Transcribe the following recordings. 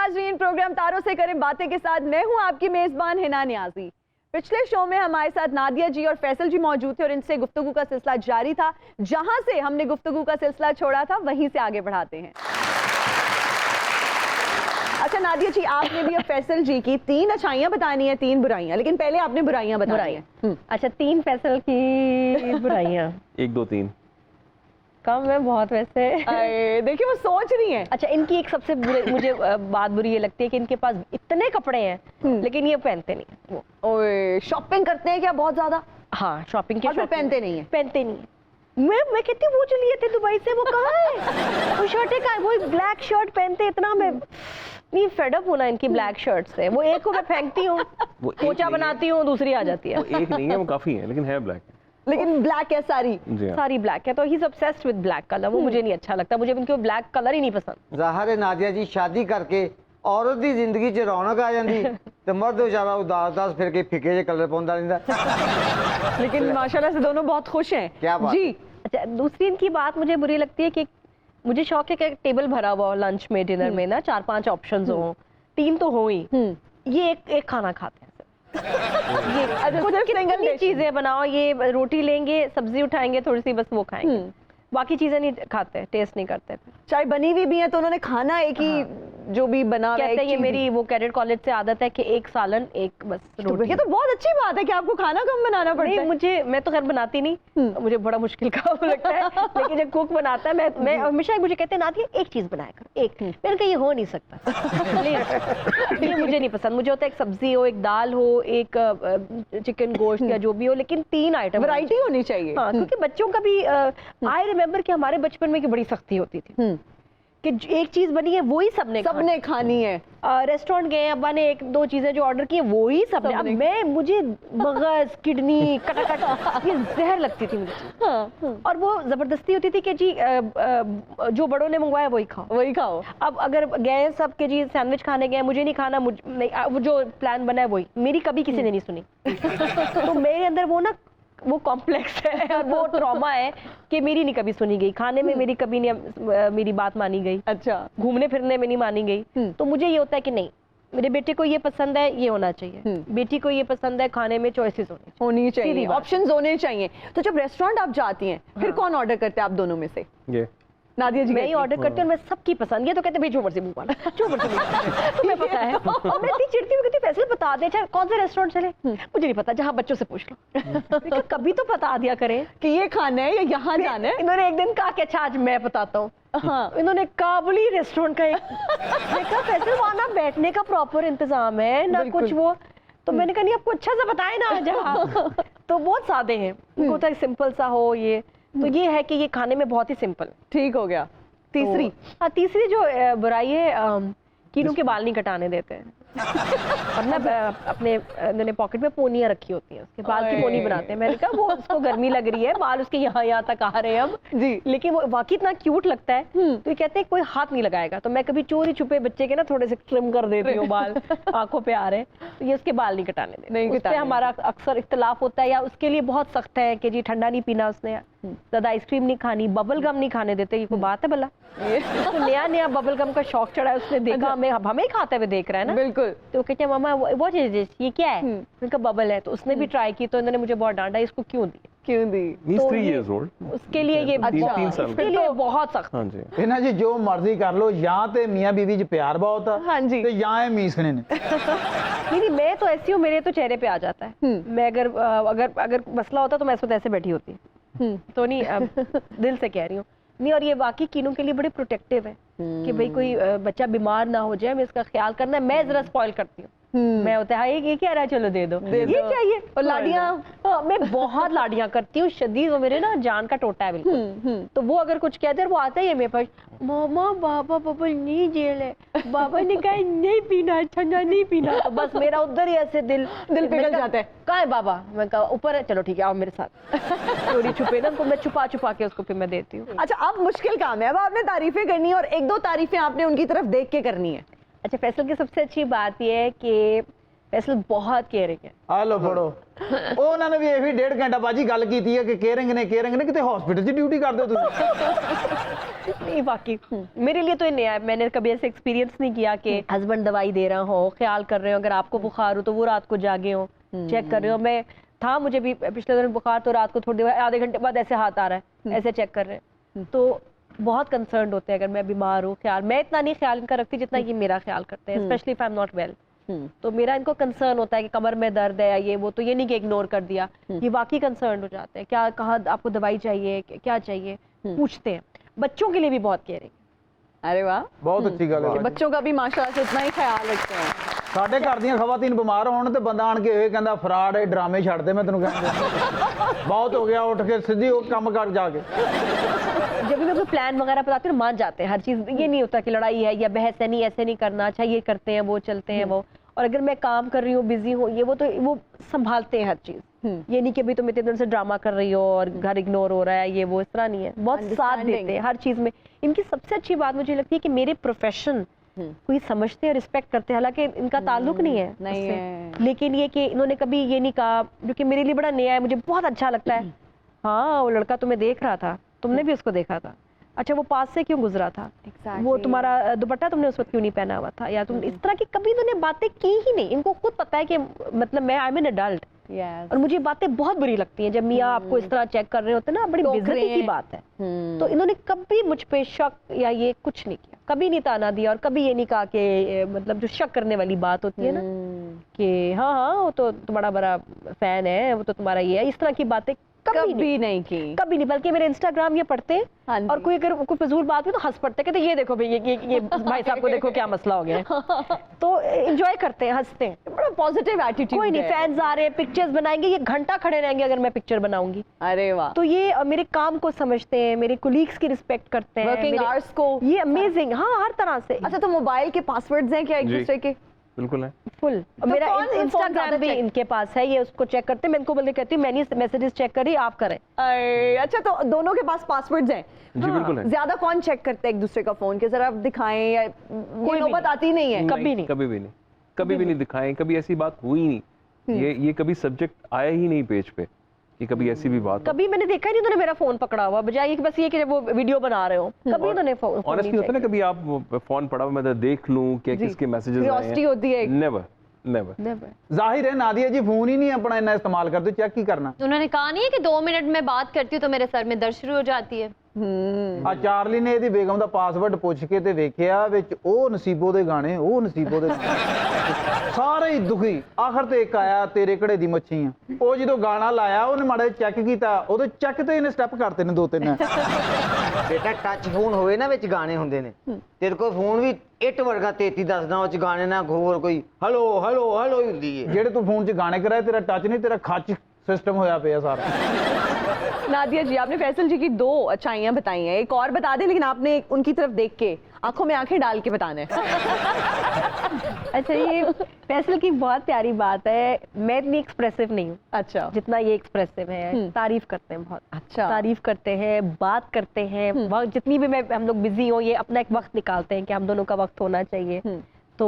नाज़रीन, प्रोग्राम तारों से करें बातें के साथ मैं हूं आपकी मेजबान हिना नियाजी। पिछले शो में हमारे साथ नादिया जी और फैसल जी मौजूद थे और इनसे गुफ्तगू का सिलसिला जारी था। जहां से हमने गुफ्तगू का सिलसिला छोड़ा था वहीं से आगे बढ़ाते हैं। अच्छा नादिया जी, आपने भी अब फैसल जी की 3 अच्छाइयां बतानी है, 3 बुराइयां, लेकिन पहले आपने बुराइयां बतानी है। अच्छा 3 फैसल की बुराइयां 1 2 3 कम है बहुत वैसे। देखिए वो सोच रही हैं। अच्छा इनकी एक सबसे मुझे बात बुरी ये लगती है कि इनके पास इतने कपड़े हैं लेकिन ये पहनते नहीं वो। ओए, शॉपिंग करते हैं क्या बहुत ज्यादा? हाँ शॉपिंग के और फिर पहनते नहीं है। पहनते नहीं है। मैं कहती हूँ वो जो लिए थे दुबई से वो कहाँ है? वो शर्टें कहाँ है? वो ब्लैक शर्ट पहनते इतना मैं नहीं फेडअप हूँ ना इनकी ब्लैक शर्ट से। वो एक को मैं फेंकती हूँ, पोचा बनाती हूँ, दूसरी आ जाती है। वो एक नहीं है, वो काफी है, लेकिन है ब्लैक। लेकिन ब्लैक है सारी। सारी ब्लैक है, तो he is obsessed with black colour. वो मुझे नहीं अच्छा लगता, मुझे इनके ब्लैक कलर ही नहीं पसंद। ज़ाहिर है नादिया जी, शादी करके औरत की जिंदगी च रौनक आ जाती तो मर्द बेचारा उदास फिर के फिके जे कलर पाउंदा रहिंदा। लेकिन माशाल्लाह से दोनों बहुत खुश हैं। क्या बात जी। अच्छा दूसरी इनकी बात मुझे बुरी लगती है कि मुझे शौक है कि टेबल भरा हुआ हो लंच में, डिनर में ना 4-5 ऑप्शंस हो, 3 तो हो ही, ये एक खाना खाते हैं। ये कुछ कितनी चीजें बनाओ, ये रोटी लेंगे, सब्जी उठाएंगे थोड़ी सी, बस वो खाएंगे, बाकी चीजें नहीं खाते, टेस्ट नहीं करते। चाहे बनी हुई भी है तो उन्होंने खाना एक ही जो भी बना कहते हैं ये मेरी वो कैडेट कॉलेज से आदत है कि एक सालन एक बस रोटी। ये तो बहुत अच्छी बात है कि आपको खाना कम बनाना पड़ता है। मैं तो खैर बनाती नहीं, मुझे बड़ा मुश्किल काम लगता है, लेकिन जब कुक बनाता है मैं हमेशा मुझे कहते हैं नादिया एक चीज बनाया करो, एक। मैंने कहा ये हो नहीं सकता, ये मुझे नहीं पसंद। मुझे होता है एक सब्जी हो, एक दाल हो, एक चिकन गोश्त या जो भी हो, लेकिन 3 आइटम, वैरायटी होनी चाहिए। हाँ, क्योंकि बच्चों का भी आई रिमेम्बर कि हमारे बचपन में की बड़ी सख्ती होती थी कि एक चीज बनी है वही सबने खानी है। रेस्टोरेंट गए, अब्बा ने 1-2 चीजें जो ऑर्डर की है वही सबने। अब मुझे मगज, किडनी, कटाकट ये जहर लगती थी मुझे। और वो जबरदस्ती होती थी कि जी जो बड़ों ने मंगवाया वही खाओ। अब अगर गए सब के जी सैंडविच खाने गए, मुझे नहीं खाना, वो जो प्लान बना है वही, मेरी कभी किसी ने नहीं सुनी। तो मेरे अंदर वो ना वो कॉम्प्लेक्स है और वो ट्रॉमा है कि मेरी नहीं कभी सुनी गई, खाने में मेरी कभी नहीं मेरी बात मानी गई, अच्छा घूमने फिरने में नहीं मानी गई। तो मुझे ये होता है कि नहीं, मेरे बेटे को ये पसंद है, ये होना चाहिए, बेटी को ये पसंद है, खाने में चॉइसेस होनी चाहिए, ऑप्शंस होने चाहिए। तो जब रेस्टोरेंट आप जाती हैं फिर कौन ऑर्डर करते हैं आप दोनों में से? ये नादिया जी मैं ही ऑर्डर करती हूँ, मैं सबकी पसंद। ये तो कहते भाई जो मर्जी मुंह वाला, जो मर्जी तुम्हें पता है। और मैं इतनी चिढ़ती हूँ, कहती फैसले बता दे, अच्छा कौन सा रेस्टोरेंट चले, मुझे नहीं पता, जहाँ बच्चों से पूछ लो। कभी तो बता दिया करें कि ये खाना है या यहाँ जाना है। इन्होंने एक दिन कहा कि अच्छा आज मैं बताता हूँ। हाँ, इन्होंने काबुली रेस्टोरेंट का देखा, फैसल वहाँ ना बैठने का प्रॉपर इंतजाम है ना कुछ वो। तो मैंने कहा नहीं आपको अच्छा सा बताए ना जहाँ। तो बहुत सादे हैं, उनको होता है सिंपल सा हो ये। तो ये है कि ये खाने में बहुत ही सिंपल। ठीक हो गया। तीसरी तीसरी जो बुराई है, कीड़ों के बाल नहीं कटाने देते हैं। और ना अपने मैंने पॉकेट में पोनियां रखी होती हैं, उसके बाल की पोनी बनाते हैं। मैंने कहा वो उसको गर्मी लग रही है, बाल उसके यहाँ तक आ रहे हैं अब जी, लेकिन वो वाकई इतना क्यूट लगता है। तो ये कहते हैं कोई हाथ नहीं लगाएगा, तो मैं कभी चोरी छुपे बच्चे के ना थोड़े से ट्रिम कर देती हूँ, बाल आंखों पे आ रहे हैं, तो ये उसके बाल नहीं कटाने देते। उस पे हमारा अक्सर इख्तलाफ होता है, या उसके लिए बहुत सख्त है कि जी ठंडा नहीं पीना उसने, ज्यादा आइसक्रीम नहीं खानी, बबल गम नहीं खाने देते। ये कोई बात है भला? तो नया बबल गम का शौक चढ़ा है, उसने देखा हमें खाते हुए देख रहा है ना। बिल्कुल। तो कहते हैं मामा व्हाट इज दिस, ये क्या है? उनका बबल है। तो उसने भी ट्राई की, तो इन्होंने मुझे बहुत डांटा, इसको क्यों दी? He's 3 years old. उसके लिए ये उसके लिए बहुत सख्त। हाँ जी। ਇਹਨਾਂ ਜੀ ਜੋ ਮਰਜ਼ੀ ਕਰ ਲੋ, ਜਾਂ ਤੇ ਮੀਆਂ ਬੀਵੀ ਚ ਪਿਆਰ ਬਹੁਤ ਆ, हाँ जी, ਤੇ ਜਾਂ ਇਹ ਮੀਸਣੇ ਨੇ। नहीं मैं तो ऐसी हूँ, मेरे तो चेहरे पे आ जाता है। मैं अगर मसला होता तो मैं इस वक्त ऐसे बैठी होती। तो नहीं दिल से कह रही हूँ नहीं। और ये वाकई कीनों के लिए बड़े प्रोटेक्टिव है कि भाई कोई बच्चा बीमार ना हो जाए, मैं इसका ख्याल करना है। मैं जरा स्पॉइल करती हूँ, मैं होता है ये क्या रहा, चलो दे दो ये चाहिए। और लाडियाँ, मैं बहुत लाडियाँ करती हूँ शदीद। वो मेरे ना जान का टोटा है बिल्कुल। तो वो अगर कुछ कहते हैं वो आता है मेरे पास, मामा बाबा बबल नहीं जेल है, बाबा ने कहा नहीं पीना, ठंडा नहीं पीना। तो बस मेरा उधर ही ऐसे दिल पिघल जाता है। कहाँ है बाबा? मैं कहा ऊपर है, चलो ठीक है आओ मेरे साथ। चोरी छुपे ना, मैं छुपा के उसको फिर मैं देती हूँ। अच्छा अब मुश्किल काम है, अब आपने तारीफें करनी है और 1-2 तारीफें आपने उनकी तरफ देख के करनी है। अच्छा फैसल की सबसे अच्छी बात यह है कि फैसल बहुत केयरिंग है। ਆ ਲੋ ਫੜੋ। ਉਹ ਉਹਨਾਂ ਨੇ ਵੀ ਇਹ ਵੀ 1.5 ਘੰਟਾ ਬਾਜੀ ਗੱਲ ਕੀਤੀ ਹੈ ਕਿ ਕੇਅਰਿੰਗ ਨੇ ਕਿਤੇ ਹਸਪੀਟਲ 'ਚ ਡਿਊਟੀ ਕਰਦੇ ਹੋ ਤੁਸੀਂ। नहीं वाकई मेरे लिए तो ये नया है, मैंने कभी ऐसे एक्सपीरियंस नहीं किया कि हस्बैंड दवाई दे रहा हो, ख्याल कर रहे हो, अगर आपको बुखार हो तो वो रात को जागे हो, चेक कर रहे हो। मैं था मुझे भी पिछले दिन बुखार, तो रात को थोड़ी देर आधे घंटे बाद ऐसे हाथ आ रहा है, ऐसे चेक कर रहे हैं, तो बहुत कंसर्न होते हैं अगर मैं बीमार हूँ। ख्याल मैं इतना नहीं ख्याल इनका रखती जितना ये मेरा ख्याल करते हैं, specially if I am not well. तो मेरा इनको कंसर्न होता है कि कमर में दर्द है या ये वो, तो ये नहीं कि इग्नोर कर दिया, ये वाकई कंसर्न हो जाते हैं, क्या कहा आपको दवाई चाहिए, क्या चाहिए, पूछते हैं। बच्चों के लिए भी बहुत केयरिंग। अरे वाह, ਬਹੁਤ ਅੱਛੀ ਗੱਲ ਹੈ। बच्चों का भी माशाल्लाह से उतना ही ख्याल रखते हैं। ਸਾਡੇ ਘਰ ਦੀਆਂ ਖਵਾਤੀਨ ਬਿਮਾਰ ਹੋਣ ਤੇ ਬੰਦਾ ਆਣ ਕੇ ਇਹ ਕਹਿੰਦਾ ਫਰਾਡ ਇਹ ਡਰਾਮੇ ਛੱਡ ਦੇ, ਮੈਂ ਤੈਨੂੰ ਕਹਿੰਦਾ ਬਹੁਤ ਹੋ ਗਿਆ, ਉੱਠ ਕੇ ਸਿੱਧੀ ਉਹ ਕੰਮ ਕਰ ਜਾ ਕੇ। जब भी मैं कोई प्लान वगैरह बताती हूँ मान जाते हैं हर चीज, ये नहीं होता कि लड़ाई है या बहस है, नहीं ऐसे नहीं करना, अच्छा ये करते हैं वो चलते हैं वो। और अगर मैं काम कर रही हूँ, बिजी हूँ, ये वो, तो वो संभालते हैं हर चीज। ये नहीं कि भाई तुम इतने दिन से ड्रामा कर रही हो और घर इग्नोर हो रहा है, ये वो, इस तरह नहीं है, बहुत साथ देते हैं हर चीज में। इनकी सबसे अच्छी बात मुझे लगती है कि मेरे प्रोफेशन को ये समझते हैं, रिस्पेक्ट करते हैं, हालांकि इनका ताल्लुक नहीं है नहीं उससे। है। लेकिन ये कि इन्होंने कभी ये नहीं कहा, जो कि मेरे लिए बड़ा नया है, मुझे बहुत अच्छा लगता है। हाँ वो लड़का तुम्हें देख रहा था, तुमने भी उसको देखा था, अच्छा वो पास से क्यों गुजरा था, वो तुम्हारा दुपट्टा तुमने उस वक्त क्यों नहीं पहना हुआ था, या तुम इस तरह की कभी इन्होंने बातें की ही नहीं। इनको खुद पता है कि मतलब मैं आई एम एन अडल्ट, और मुझे बातें बहुत बुरी लगती हैं जब मियाँ आपको इस तरह चेक कर रहे होते हैं ना, बड़ी बेइज्जती की बात है। तो इन्होंने कभी मुझ पे शक या ये कुछ नहीं किया, कभी नहीं ताना दिया, और कभी ये नहीं कहा कि मतलब जो शक करने वाली बात होती है ना कि हाँ हाँ वो तो तुम्हारा बड़ा फैन है, वो तो तुम्हारा ये है, इस तरह की बातें कभी नहीं की, कभी नहीं। बल्कि मेरे इंस्टाग्राम ये पढ़ते हैं और कोई अगर कोई फजूल बात हुई तो हंस पड़ते, कहते ये देखो भाई ये भाई साहब को देखो क्या मसला हो गया है। तो एंजॉय करते हैं, हंसते हैं, बड़ा पॉजिटिव एटीट्यूड। कोई नहीं, फैंस आ रहे हैं, पिक्चर्स बनाएंगे, ये घंटा खड़े रहेंगे अगर मैं पिक्चर बनाऊंगी। अरे वाह, तो ये मेरे काम को समझते हैं, मेरे कोलीग्स की रिस्पेक्ट करते हैं, वर्किंग आवर्स को, ये अमेजिंग। हाँ हर तरह से। अच्छा तो मोबाइल के पासवर्ड्स हैं क्या एक जी। दूसरे के? बिल्कुल है। फुल। मेरा कौन सा फोन इंस्टाग्राम ज्यादा भी check- इनके पास है, ये उसको चेक करते हैं, मैं इनको बोलते कहती हूँ मैंने मैसेजेस चेक करी, आप करें। अच्छा तो दोनों के पास पासवर्ड्स हैं? जी बिल्कुल है। ज्यादा कौन चेक करता है एक दूसरे का फोन, के जरा दिखाएं, या कोई नौबत आती नहीं है? कभी नहीं। कभी भी नहीं, कभी भी नहीं दिखाएं, कभी ऐसी बात हुई नहीं। ये कभी सब्जेक्ट आया ही नहीं पेज पे कि कभी ऐसी भी बात हो। कभी मैंने देखा ही नहीं उन्होंने मेरा फोन पकड़ा हुआ, बजाय कि बस ये कि जब वो वीडियो बना रहे हो, कभी उन्होंने फोन ऑनेस्टली होता है ना, कभी आप फोन पड़ा हुआ, मैं देख लूं कि किसके मैसेजेस आए क्यूरियोसिटी हैं। होती है। Never never. जाहिर है नादिया जी फोन ही नहीं अपना इतना इस्तेमाल करते, चेक ही करना। उन्होंने कहा नहीं है कि 2 मिनट में बात करती हूँ तो मेरे सर में दर्द शुरू हो जाती है। ਆ ਚਾਰਲੀ ਨੇ ਇਹਦੀ ਬੇਗਮ ਦਾ ਪਾਸਵਰਡ ਪੁੱਛ ਕੇ ਤੇ ਵੇਖਿਆ ਵਿੱਚ ਉਹ ਨਸੀਬੋ ਦੇ ਗਾਣੇ, ਉਹ ਨਸੀਬੋ ਦੇ ਸਾਰੇ ਹੀ ਦੁਖੀ। ਆਖਰ ਤੇ ਇੱਕ ਆਇਆ ਤੇਰੇ ਘੜੇ ਦੀ ਮੱਛੀਆਂ, ਉਹ ਜਦੋਂ ਗਾਣਾ ਲਾਇਆ ਉਹਨੇ ਮਾੜਾ ਚੈੱਕ ਕੀਤਾ, ਉਹਦੇ ਚੈੱਕ ਤੇ ਇਹਨੇ ਸਟੈਪ ਕਰਤੇ ਨੇ 2-3। ਬੇਟਾ ਟੱਚ ਫੋਨ ਹੋਵੇ ਨਾ, ਵਿੱਚ ਗਾਣੇ ਹੁੰਦੇ ਨੇ, ਤੇਰੇ ਕੋਲ ਫੋਨ ਵੀ ਇੱਟ ਵਰਗਾ 33 ਦੱਸਦਾ, ਉਹ ਚ ਗਾਣੇ ਨਾ ਹੋਰ ਕੋਈ ਹੈਲੋ ਹੈਲੋ ਹੈਲੋ ਹੀ ਹੁੰਦੀ ਹੈ। ਜਿਹੜੇ ਤੂੰ ਫੋਨ 'ਚ ਗਾਣੇ ਕਰਾਏ ਤੇਰਾ ਟੱਚ ਨਹੀਂ, ਤੇਰਾ ਖੱਚ सिस्टम होया पे सारा। नादिया जी आपने फैसल जी की 2 अच्छाइयां बताई हैं, एक और बता दें, लेकिन आपने उनकी तरफ देख के आंखों में आंखें डाल के बताना है। अच्छा ये फैसल की बहुत प्यारी बात है, मैं इतनी एक्सप्रेसिव नहीं हूँ अच्छा जितना ये एक्सप्रेसिव है। तारीफ करते हैं बहुत, अच्छा। तारीफ करते हैं, बात करते हैं, जितनी भी मैं हम लोग बिजी हो, ये अपना एक वक्त निकालते हैं कि हम दोनों का वक्त होना चाहिए, तो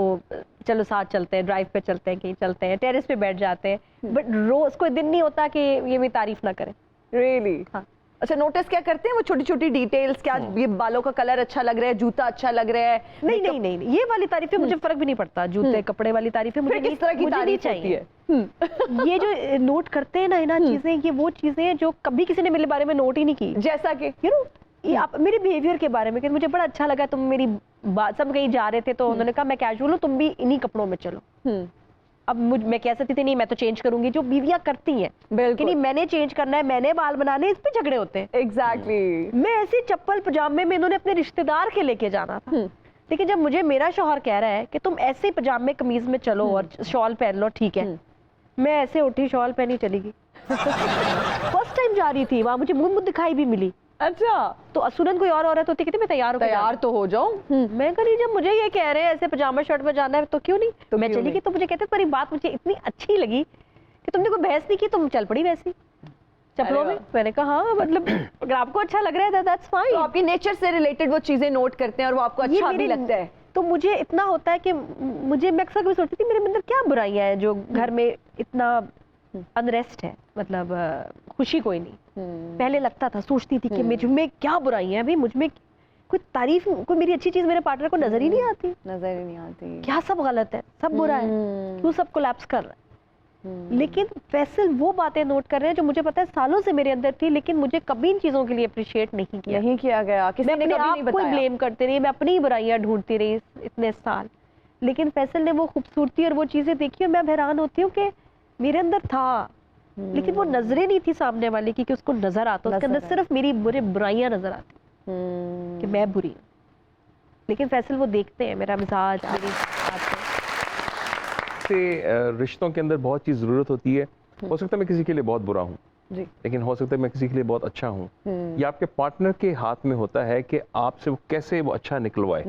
चलो साथ चलते हैं, ड्राइव पे चलते हैं, कहीं चलते हैं, टेरेस पे बैठ जाते हैं। बट रोज कोई दिन नहीं होता कि ये मेरी तारीफ ना करें। रियली? हाँ। अच्छा नोटिस क्या करते हैं वो छोटी छोटी डिटेल्स, क्या ये बालों का कलर अच्छा लग रहा है, जूता अच्छा लग रहा है? नहीं नहीं नहीं, ये वाली तारीफें मुझे फर्क भी नहीं पड़ता, जूते कपड़े वाली तारीफें मुझे फिर किस तरह की मुझे नहीं तारीफ होती चाहिए। ये जो नोट करते हैं ना चीजें, ये वो चीजें जो कभी किसी ने मेरे बारे में नोट ही नहीं की। जैसा कि यू नो ये आप मेरे बिहेवियर के बारे में कि मुझे बड़ा अच्छा लगा, तुम मेरी बात, सब कहीं जा रहे थे तो उन्होंने कहा मैं कैजुअल हूँ, तुम भी इन्हीं कपड़ों में चलो। अब मैं कह सकती थी नहीं मैं तो चेंज करूंगी, जो बीवियां करती हैं कि नहीं मैंने चेंज करना है, मैंने बाल बनाने, इस पे झगड़े होते हैं। एग्जैक्टली। मैं ऐसे चप्पल पजामे में इन्होंने अपने रिश्तेदार के लेके जाना था, लेकिन जब मुझे मेरा शौहर कह रहा है कि तुम ऐसे पजामे कमीज में चलो और शॉल पहन लो, ठीक है, मैं ऐसे उठी, शॉल पहनी, चली गई। फर्स्ट टाइम जा रही थी वहां, मुझे मुंह दिखाई भी मिली। अच्छा तो असुरन कोई और औरत होती, कहती मैं तैयार होकर तैयार तो हो जाओ। मैं कह रही जब मुझे ये कह रहे हैं ऐसे पजामा शर्ट में जाना है तो क्यों नहीं, तो मैं क्यों चली गई। नहीं? तो मुझे कहते तुम्हारी बात मुझे इतनी अच्छी लगी कि तुमने कोई बहस नहीं की, तुम चल पड़ी वैसी चप्पलों में। मैंने कहा हाँ मतलब अगर आपको अच्छा लग रहा है दैट्स फाइन। तो आपकी नेचर से रिलेटेड वो चीजें नोट करते हैं और वो आपको अच्छा भी लगता है। तो मुझे इतना होता है कि मुझे, मैं अक्सर कभी सोचती थी मेरे अंदर क्या बुराइयां हैं जो घर में इतना अनरेस्ट है, मतलब खुशी कोई नहीं। पहले लगता था, सोचती थी कि मुझ में क्या बुराइयां हैं, अभी मुझ में कोई तारीफ, कोई मेरी अच्छी चीज मेरे पार्टनर को नजर ही नहीं आती। नजर ही नहीं आती। क्या सब गलत है, सब बुरा है, क्यों सब कोलैप्स कर रहा है। लेकिन फैसल वो बातें नोट कर रहे हैं जो मुझे पता है सालों से मेरे अंदर थी, लेकिन मुझे कभी इन चीजों के लिए अप्रिशिएट नहीं किया। नहीं किया गया, किसी मैं ने अपने कभी आप नहीं को बताया। ब्लेम करती रही, मैं अपनी ही बुराइयां ढूंढती रही इतने साल। लेकिन फैसल ने वो खूबसूरती और वो चीजें देखी और मैं हैरान होती हूँ कि मेरे अंदर था, लेकिन वो नजरें नहीं थी सामने वाले की कि उसको नजर आता, उसके अंदर सिर्फ मेरी बुराइयां नजर आती कि मैं बुरी हूँ। लेकिन फैसल वो देखते हैं मेरा मिजाज, मेरी बातें। से रिश्तों के अंदर बहुत चीज़ ज़रूरत होती है। हो सकता है मैं किसी के लिए बहुत बुरा हूँ, जी। लेकिन हो सकता है मैं किसी के लिए बहुत अच्छा हूँ। ये आपके पार्टनर के हाथ में होता है कि आपसे वो कैसे वो अच्छा निकलवाए।